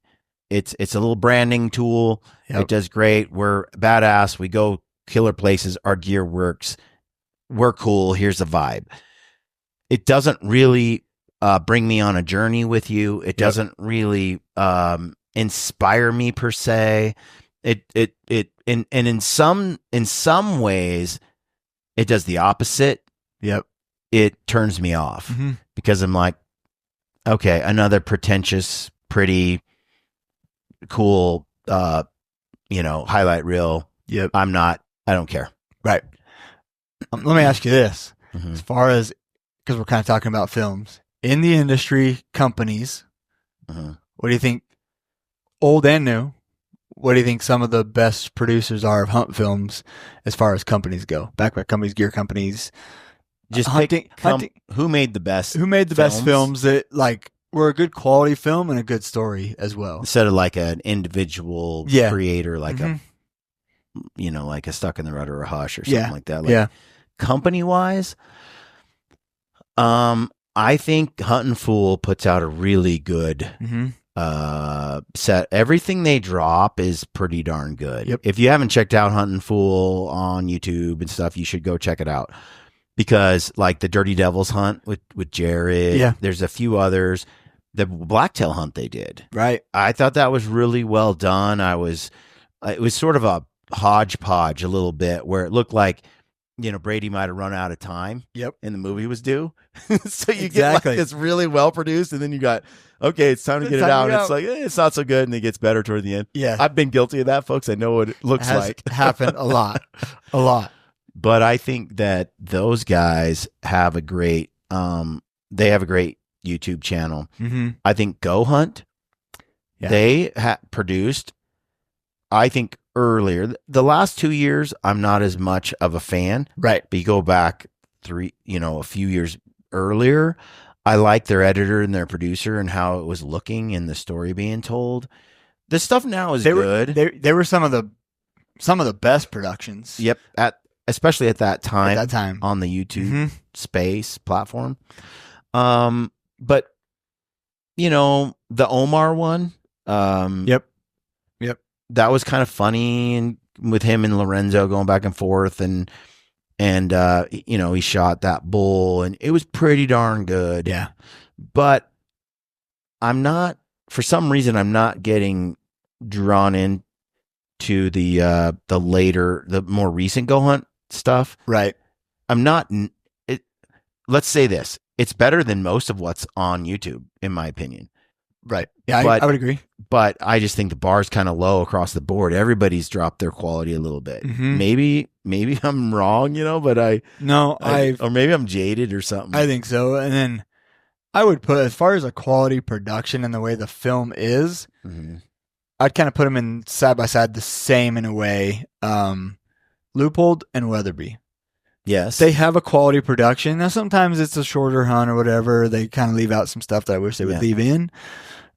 It's a little branding tool. Yep. It does great. We're badass. We go killer places. Our gear works. We're cool. Here's the vibe. It doesn't really bring me on a journey with you. It doesn't really inspire me per se. In some ways, it does the opposite. Yep. It turns me off because I'm like, okay, another pretentious, pretty, cool, highlight reel. Yep. I don't care. Right. Let me ask you this: as far as, because we're kind of talking about films in the industry, companies, what do you think, old and new? What do you think some of the best producers are of hunt films as far as companies go? Backpack companies, gear companies, just hunting. Who made the best? Who made the best films that like were a good quality film and a good story as well, instead of like an individual creator, like like a Stuck in the Rut or a Hush or something like that. Like, company wise, I think Hunt and Fool puts out a really good set. Everything they drop is pretty darn good. Yep. If you haven't checked out Hunt and Fool on YouTube and stuff, you should go check it out, because like the Dirty Devils hunt with Jared, there's a few others. The blacktail hunt they did, right? I thought that was really well done. It was sort of a hodgepodge a little bit, where it looked like, Brady might have run out of time. Yep. And the movie was due. So you get like this really well produced, and then you got, okay, it's time to get it out. And it's like, it's not so good. And it gets better toward the end. Yeah. I've been guilty of that, folks. I know what it looks like. Happened a lot. A lot. But I think that those guys have a great, they have a great YouTube channel. I think Go Hunt, they produced, I think, earlier. The last 2 years, I'm not as much of a fan. Right. But you go back a few years earlier, I like their editor and their producer and how it was looking and the story being told. This stuff now is good. They were some of the best productions. Yep. Especially at that time. At that time. On the YouTube space platform. But the Omar one. Yep. That was kind of funny, and with him and Lorenzo going back and forth, and he shot that bull, and it was pretty darn good. Yeah. But for some reason, I'm not getting drawn into the more recent Go Hunt stuff. Right. I'm not. Let's say this: it's better than most of what's on YouTube, in my opinion. Right. Yeah, I would agree. But I just think the bar's kind of low across the board. Everybody's dropped their quality a little bit. Maybe I'm wrong, but or maybe I'm jaded or something. I think so. And then I would put, as far as a quality production and the way the film is, I'd kind of put them in side by side, the same in a way. Loophole and Weatherby. Yes. They have a quality production. Now, sometimes it's a shorter hunt or whatever. They kind of leave out some stuff that I wish they would leave in.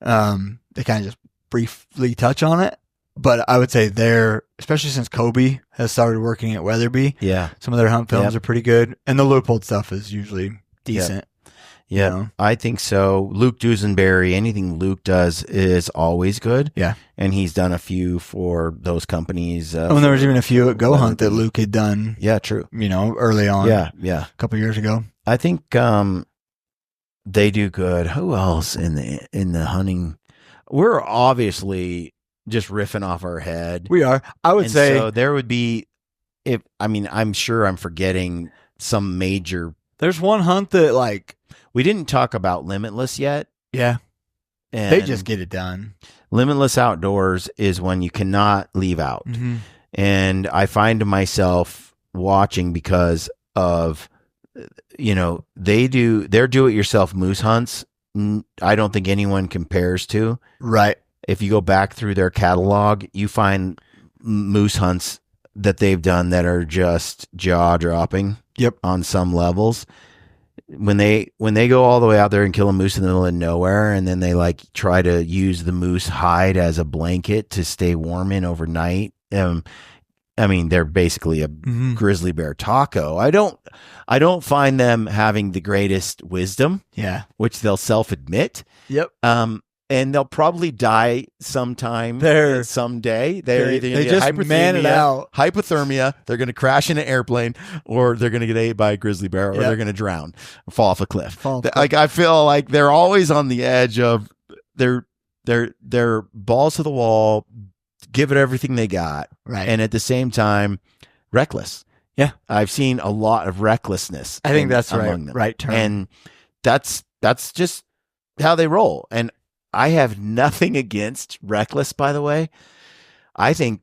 They kind of just briefly touch on it, but I would say they're, especially since Kobe has started working at Weatherby, Yeah. some of their hunt films Yep. are pretty good, and the Leupold stuff is usually decent. Yeah, You know? I think so. Luke Duesenberry, anything Luke does is always good. Yeah. And he's done a few for those companies. Oh, and there was even a few at Go Hunt that Weatherby. Luke had done, Yeah, true. early on. Yeah. A couple years ago. I think they do good. Who else in the hunting? We're obviously just riffing off our head. We are. I would And say so there would be I'm sure I'm forgetting some major. there's one hunt that We didn't talk about Limitless yet. yeah, And they just get it done. Limitless Outdoors is one you cannot leave out. Mm-hmm. And I find myself watching because of, their do-it-yourself moose hunts. I don't think anyone compares to. Right. If you go back through their catalog, you find moose hunts that they've done that are just jaw-dropping. Yep. On some levels. When they go all the way out there and kill a moose in the middle of nowhere, and then they try to use the moose hide as a blanket to stay warm in overnight. They're basically a grizzly bear taco. I don't find them having the greatest wisdom. Yeah. Which they'll self-admit. Yep. And they'll probably die sometime someday. They just man it out. Hypothermia. They're going to crash in an airplane, or they're going to get ate by a grizzly bear, or they're going to drown, or fall off a cliff. I feel like they're always on the edge of they're balls to the wall, give it everything they got, right? And at the same time, reckless. Yeah, I've seen a lot of recklessness. I think that's among them. Right term. And that's just how they roll. And I have nothing against reckless, by the way. I think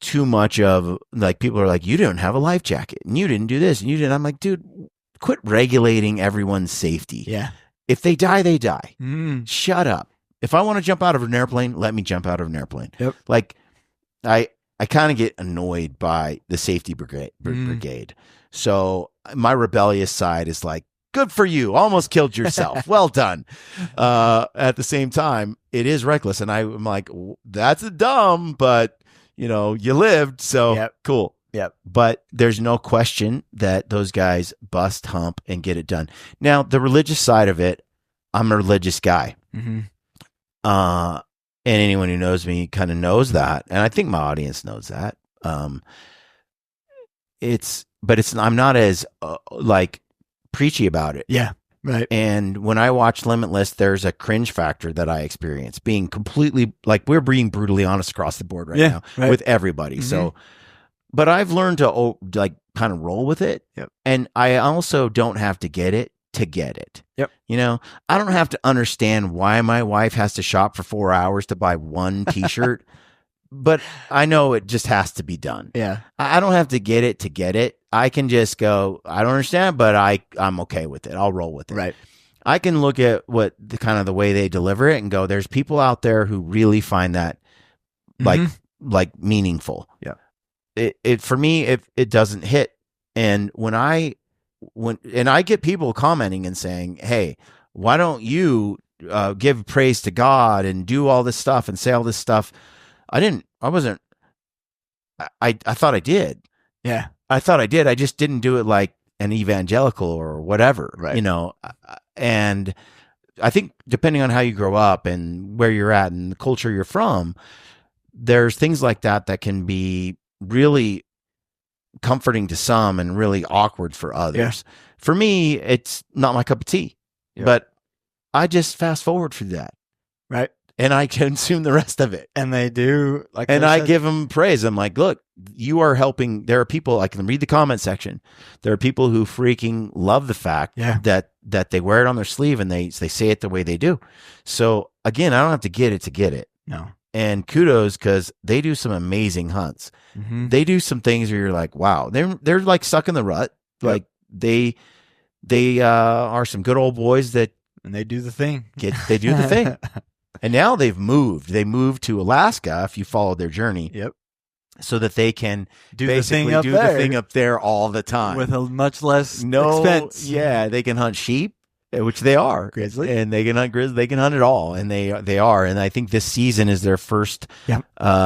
too much of people are like, you didn't have a life jacket and you didn't do this and you didn't. I'm like, dude, quit regulating everyone's safety. Yeah. If they die, they die. Shut up. If I want to jump out of an airplane, let me jump out of an airplane. Yep. I kind of get annoyed by the safety brigade. So my rebellious side is like, good for you. Almost killed yourself. Well done. At the same time, it is reckless. And I'm like, that's dumb, but you lived. So cool. Yep. But there's no question that those guys bust, hump, and get it done. Now, the religious side of it, I'm a religious guy. Mm-hmm. And anyone who knows me kind of knows that. And I think my audience knows that. I'm not as preachy about it. Yeah. Right. And when I watch Limitless, there's a cringe factor that I experience, being completely we're being brutally honest across the board now with everybody. Mm-hmm. So, but I've learned to kind of roll with it. Yep. And I also don't have to get it to get it. Yep. I don't have to understand why my wife has to shop for 4 hours to buy one t-shirt, but I know it just has to be done. Yeah. I don't have to get it to get it. I can just go, I don't understand, but I'm okay with it. I'll roll with it. Right. I can look at what the way they deliver it and go, there's people out there who really find that meaningful. Yeah. It for me, it doesn't hit. And when I get people commenting and saying, hey, why don't you give praise to God and do all this stuff and say all this stuff? I thought I did. Yeah. I thought I did. I just didn't do it like an evangelical or whatever, right. And I think depending on how you grow up and where you're at and the culture you're from, there's things like that can be really comforting to some and really awkward for others. Yeah. For me, it's not my cup of tea, but I just fast forward through that. Right. And I consume the rest of it. And they do. I give them praise. I'm like, look, you are helping. There are people, I can read the comment section. There are people who freaking love the fact that they wear it on their sleeve and they say it the way they do. So again, I don't have to get it to get it. No. And kudos, because they do some amazing hunts. Mm-hmm. They do some things where you're like, wow, they're like stuck in the rut. Yep. Like they are some good old boys that, and they do the thing. They do the thing. And now they've moved. They moved to Alaska, if you followed their journey. Yep. So that they can do the thing up there all the time. With a much less expense. Yeah, they can hunt sheep which they are. Grizzly. And they can hunt grizzly. They can hunt it all, and they are. And I think this season is their first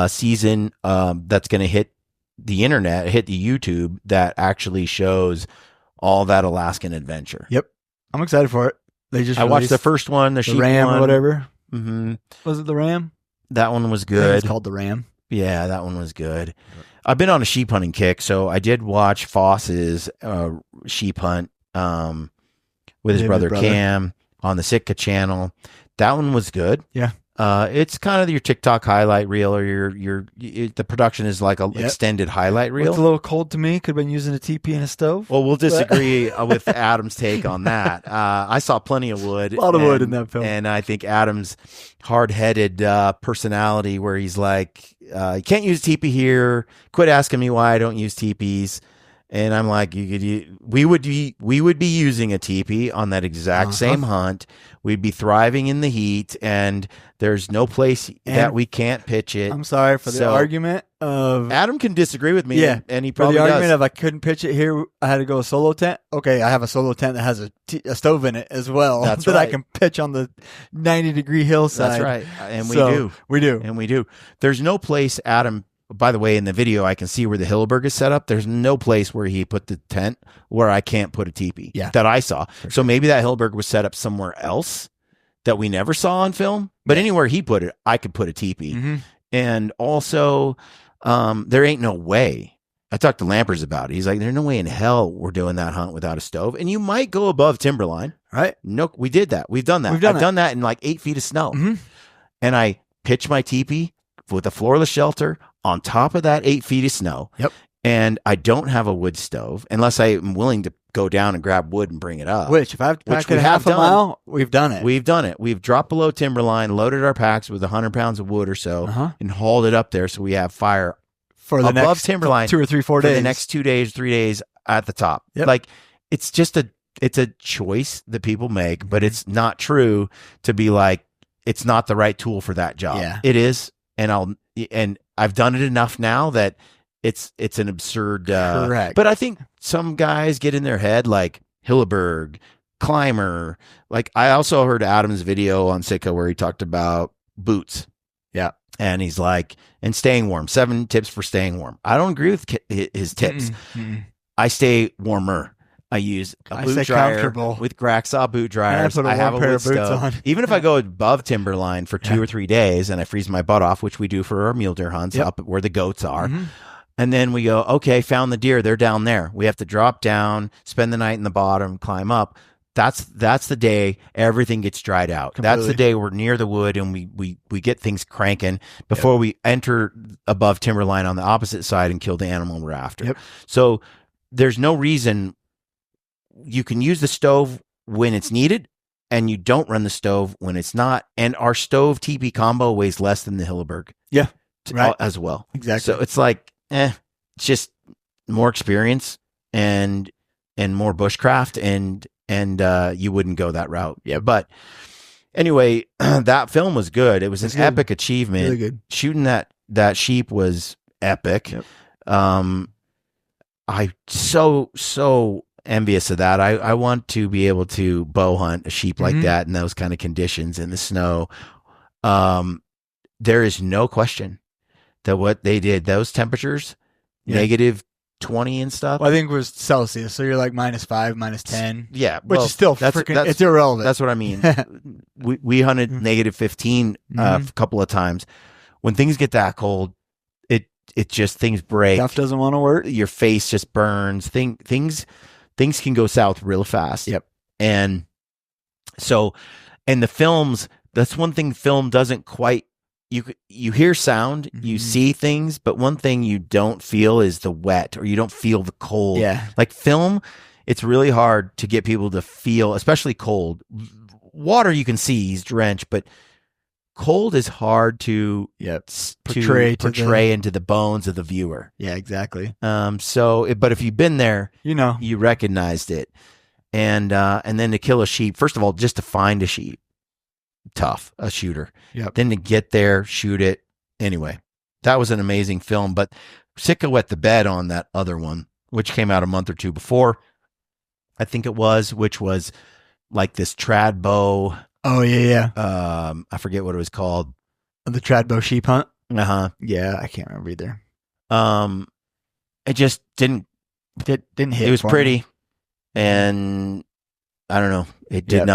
season that's going to hit the internet, hit the YouTube, that actually shows all that Alaskan adventure. Yep, I'm excited for it. I watched the first one, the sheep Ram one. or whatever. Mm-hmm. Was it the Ram? That one was I think good. it's called the Ram. Yeah, that one was good. I've been on a sheep hunting kick, so I did watch Foss's sheep hunt with his brother Cam on the Sitka channel. That one was good. Yeah. It's kind of your TikTok highlight reel, or the production is like a extended highlight reel. It's a little cold to me. Could have been using a teepee and a stove. Well, we'll disagree with Adam's take on that. I saw plenty of wood. A lot of wood in that film. And I think Adam's hard-headed personality, where he's like, you can't use teepee here. Quit asking me why I don't use teepees. And I'm like, we would be using a teepee on that exact same hunt. We'd be thriving in the heat, and there's no place that we can't pitch it. I'm sorry for the argument of Adam can disagree with me. Yeah, and he probably for the does. argument of I couldn't pitch it here. I had to go a solo tent. Okay, I have a solo tent that has a stove in it as well. That's that right. I can pitch on the 90-degree hillside. That's right, and we do. There's no place, Adam. By the way, in the video, I can see where the Hilleberg is set up. There's no place where he put the tent where I can't put a teepee that I saw. So maybe that Hilleberg was set up somewhere else that we never saw on film. But anywhere he put it, I could put a teepee. Mm-hmm. And also, there ain't no way. I talked to Lampers about it. He's like, there's no way in hell we're doing that hunt without a stove. And you might go above timberline. Right. No, we did that. We've done that. I've done that in like 8 feet of snow. Mm-hmm. And I pitched my teepee with a floorless shelter on top of that 8 feet of snow. Yep. And I don't have a wood stove unless I am willing to go down and grab wood and bring it up. Which, if I have to pack it half a mile, we've done it. We've done it. We've dropped below timberline, loaded our packs with 100 pounds of wood or so, and hauled it up there so we have fire for the above next timberline 2 or 3, 4 days. For the next 2 days, 3 days at the top. Yep. Like, it's just it's a choice that people make, but it's not true to be like, it's not the right tool for that job. Yeah. It is. And I've done it enough now that it's an absurd. Correct. But I think some guys get in their head, like Hilleberg, Climber. Like, I also heard Adam's video on Sitka where he talked about boots. Yeah. And he's like, and staying warm, 7 tips for staying warm. I don't agree with his tips. I stay warmer. I use a boot dryer with Graxaw boot dryers. I have a wood stove. Even if I go above timberline for 2 or 3 days and I freeze my butt off, which we do for our mule deer hunts up where the goats are. And then we go, okay, found the deer. They're down there. We have to drop down, spend the night in the bottom, climb up. That's the day everything gets dried out. Completely. That's the day we're near the wood and we get things cranking before we enter above timberline on the opposite side and kill the animal we're after. So there's no reason. You can use the stove when it's needed, and you don't run the stove when it's not. And our stove teepee combo weighs less than the Hilleberg. As well. Exactly. So it's like, it's just more experience and more bushcraft, and you wouldn't go that route. Yeah. But anyway, that film was good. It was an epic achievement. Really good. Shooting that sheep was epic. I so envious of that. I want to be able to bow hunt a sheep like that in those kind of conditions in the snow. There is no question that what they did, those temperatures, negative 20 and stuff. Well, I think it was Celsius, so you're like -5, -10. Yeah, which is still freaking. It's irrelevant. That's what I mean. we hunted -15 a couple of times. When things get that cold, it just things break. Stuff doesn't want to work. Your face just burns. Things can go south real fast. Yep. And so, and the films, that's one thing film doesn't quite, you hear sound, you see things, but one thing you don't feel is the wet, or you don't feel the cold. Yeah. Like film, it's really hard to get people to feel, especially cold. Water you can see is drenched, but cold is hard to portray into the bones of the viewer. Yeah, exactly. But if you've been there, you recognized it, and then to kill a sheep. First of all, just to find a sheep, tough, a shooter. Yep. Then to get there, shoot it. Anyway, that was an amazing film. But Sitka wet the bed on that other one, which came out a month or two before, I think it was, which was like this trad bow. Oh yeah. I forget what it was called. The Tradbow sheep hunt. Uh-huh. Yeah, I can't remember either. It just didn't Didn't hit. it was for pretty, me. and I don't know, it did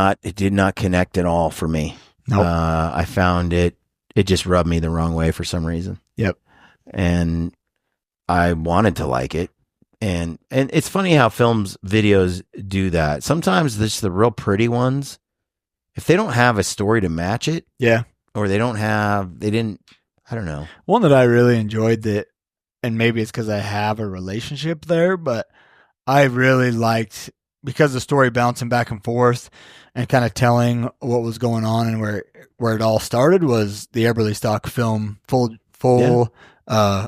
not connect at all for me. Nope. I found it just rubbed me the wrong way for some reason. Yep. And I wanted to like it. And it's funny how videos do that. Sometimes the real pretty ones, if they don't have a story to match it, Yeah. or they didn't, I don't know. One that I really enjoyed that, and maybe it's because I have a relationship there, but I really liked, because the story bouncing back and forth and kind of telling what was going on and where it all started, was the Eberlestock film full. I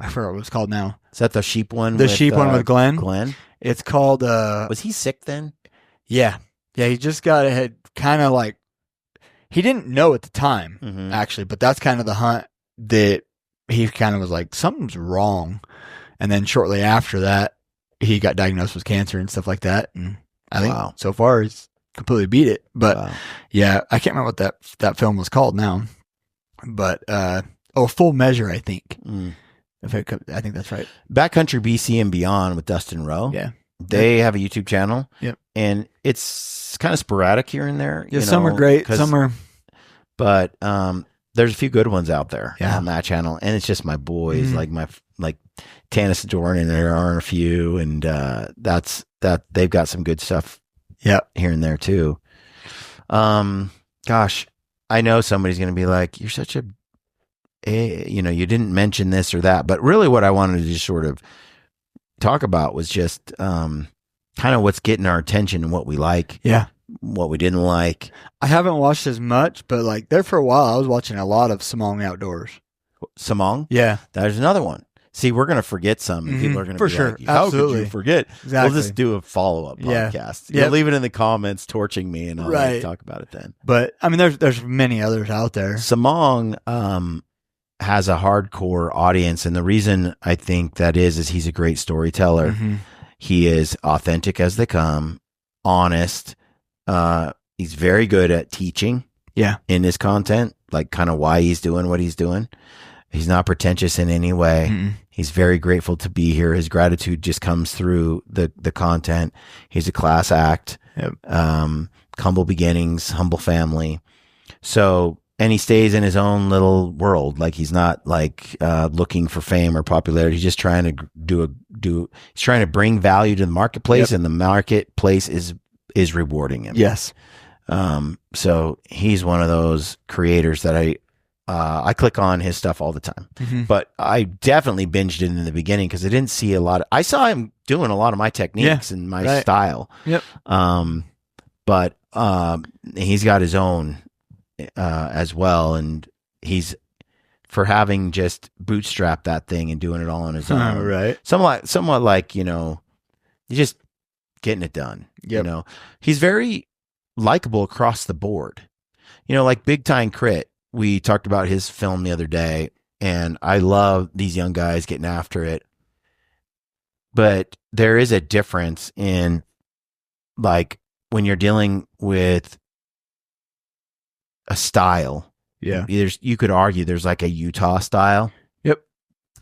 forgot what it's called now. Is that the sheep one? The sheep one with Glenn. Glenn. It's called. Was he sick then? Yeah. He just got ahead, kind of like, he didn't know at the time, Mhm. actually, but that's kind of the hunt that he kind of was like, something's wrong. And then shortly after that, he got diagnosed with cancer and stuff like that. And I think so far he's completely beat it. But yeah, I can't remember what that film was called now. But Full Measure, I think. Mm. I think that's right. Backcountry BC and Beyond with Dustin Rowe. Yeah. They have a YouTube channel. Yep. And it's kind of sporadic here and there. Yeah, some are great. Some are. But there's a few good ones out there on that channel. And it's just my boys, like Tanis Dorn, and there are a few. And they've got some good stuff here and there too. Gosh, I know somebody's going to be like, you're such you didn't mention this or that. But really what I wanted to just sort of talk about was just kind of what's getting our attention and what we like. Yeah. What we didn't like. I haven't watched as much, but like there for a while, I was watching a lot of Samong Outdoors. Samong? Yeah. There's another one. See, we're going to forget some. And people are going to be like, how could you forget? Exactly. We'll just do a follow-up podcast. Yeah. You'll leave it in the comments torching me, and I'll talk about it then. But, I mean, there's many others out there. Samong has a hardcore audience, and the reason I think that is he's a great storyteller. Mm-hmm. He is authentic as they come, honest. He's very good at teaching in his content, like kind of why he's doing what he's doing. He's not pretentious in any way. Mm-mm. He's very grateful to be here. His gratitude just comes through the content. He's a class act. Yep. Humble beginnings, humble family. So, and he stays in his own little world. Like he's not like looking for fame or popularity. He's just trying to he's trying to bring value to the marketplace, and the marketplace is rewarding him. Yes. So he's one of those creators that I click on his stuff all the time, but I definitely binged it in the beginning because I didn't see a lot I saw him doing a lot of my techniques and my style. Yep. But he's got his own as well. And he's, for having just bootstrapped that thing and doing it all on his own. Right. Somewhat like, he's just getting it done. Yep. He's very likable across the board. Like Big Time Crit. We talked about his film the other day, and I love these young guys getting after it. But there is a difference in, like, when you're dealing with a style. Yeah. You could argue there's like a Utah style. Yep.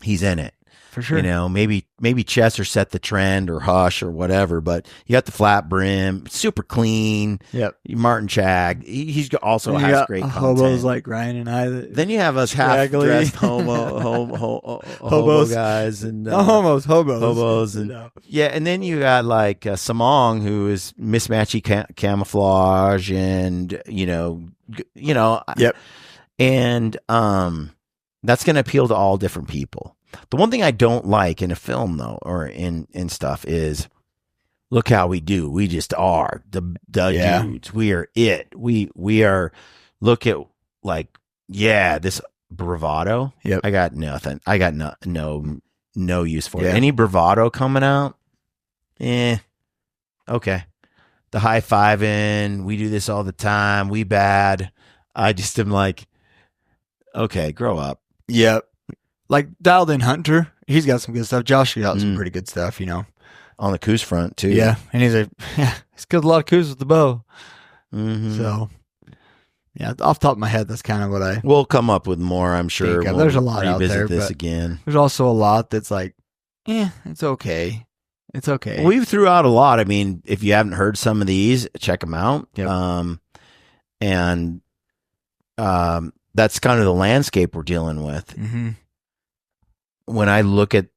He's in it. For sure. Maybe Chesser set the trend, or Hush, or whatever, but you got the flat brim, super clean. Yep. Martin Chag, he's also has great content. Hobos like Ryan and I. Then you have us half-dressed hobo guys and hobos, and and then you got like Samong, who is mismatchy camouflage, and Yep. And that's going to appeal to all different people. The one thing I don't like in a film, though, or in stuff, is look how we do. We just are the dudes. We are it. We are. Look at this bravado. Yep. I got nothing. I got no use for it. Yeah. Any bravado coming out? Okay. The high fiving. We do this all the time. We bad. I just am like, okay, grow up. Yep. Like Dialed In Hunter, he's got some good stuff. Josh got some pretty good stuff, on the coos front too. Yeah, and he's killed a lot of coos with the bow. Mm-hmm. So, yeah, off the top of my head, that's kind of what I. We'll come up with more, I'm sure. Think of. We'll There's a lot out revisit there, this but again. There's also a lot that's like, it's okay. It's okay. We threw out a lot. I mean, if you haven't heard some of these, check them out. Yep. That's kind of the landscape we're dealing with. Mm-hmm. When I look at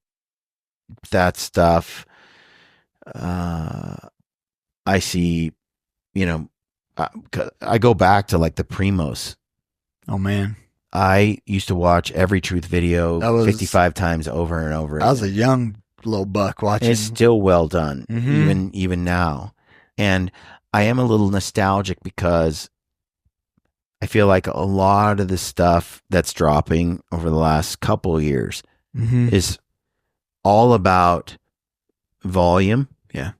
that stuff, I see, I go back to like the Primos. Oh man, I used to watch every Truth video That was- 55 times over and over. I was a young little buck watching. It's still well done, Mhm. even now. And I am a little nostalgic because I feel like a lot of the stuff that's dropping over the last couple of years Mhm. is all about volume. Yeah.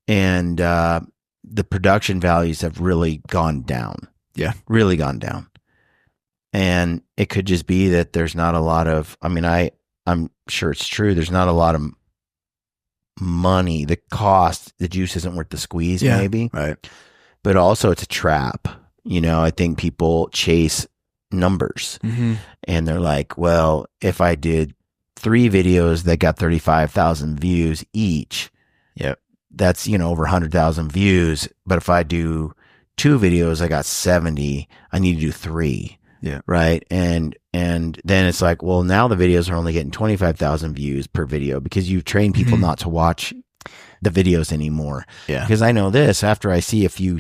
And the production values have really gone down. Yeah. Really gone down. And it could just be that there's not a lot of, I mean, I'm sure it's true. There's not a lot of money. The cost, the juice isn't worth the squeeze, Yeah. maybe. Right. But also it's a trap. I think people chase numbers Mm-hmm. and they're like, well, if I did 3 videos that got 35,000 views each, Yep. that's, over 100,000 views. But if I do 2 videos, I got 70, I need to do 3. Yeah. Right. And then it's like, well, now the videos are only getting 25,000 views per video because you've trained people Mhm. not to watch the videos anymore. Yeah. Because I know this, after I see a few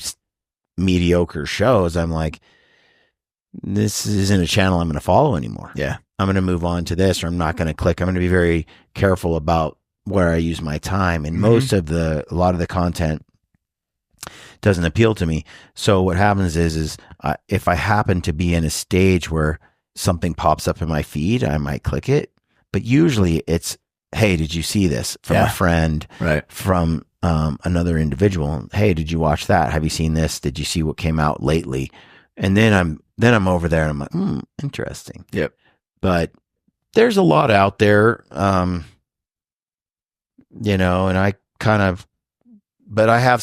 mediocre shows, I'm like, this isn't a channel I'm going to follow anymore. Yeah. I'm going to move on to this, or I'm not going to click. I'm going to be very careful about where I use my time. And Mhm. a lot of the content doesn't appeal to me. So what happens is if I happen to be in a stage where something pops up in my feed, I might click it. But usually it's, hey, did you see this from Yeah. a friend, Right. from another individual? Hey, did you watch that? Have you seen this? Did you see what came out lately? And then I'm over there and I'm like, interesting. Yep. But there's a lot out there, and I kind of, but I have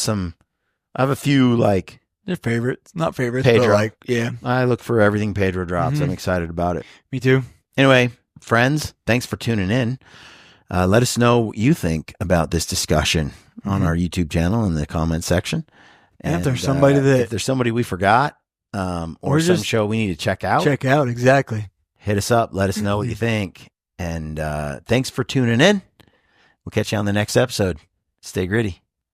a few, like, They're favorites, not favorites, Pedro. but like, yeah, I look for everything Pedro drops. Mhm. I'm excited about it. me too. Anyway, friends, thanks for tuning in. Let us know what you think about this discussion on Mhm. our YouTube channel in the comment section. And if there's somebody if there's somebody we forgot, or Or some just show we need to check out, Check out exactly. hit us up. Let us know what you think. And thanks for tuning in. We'll catch you on the next episode. Stay gritty.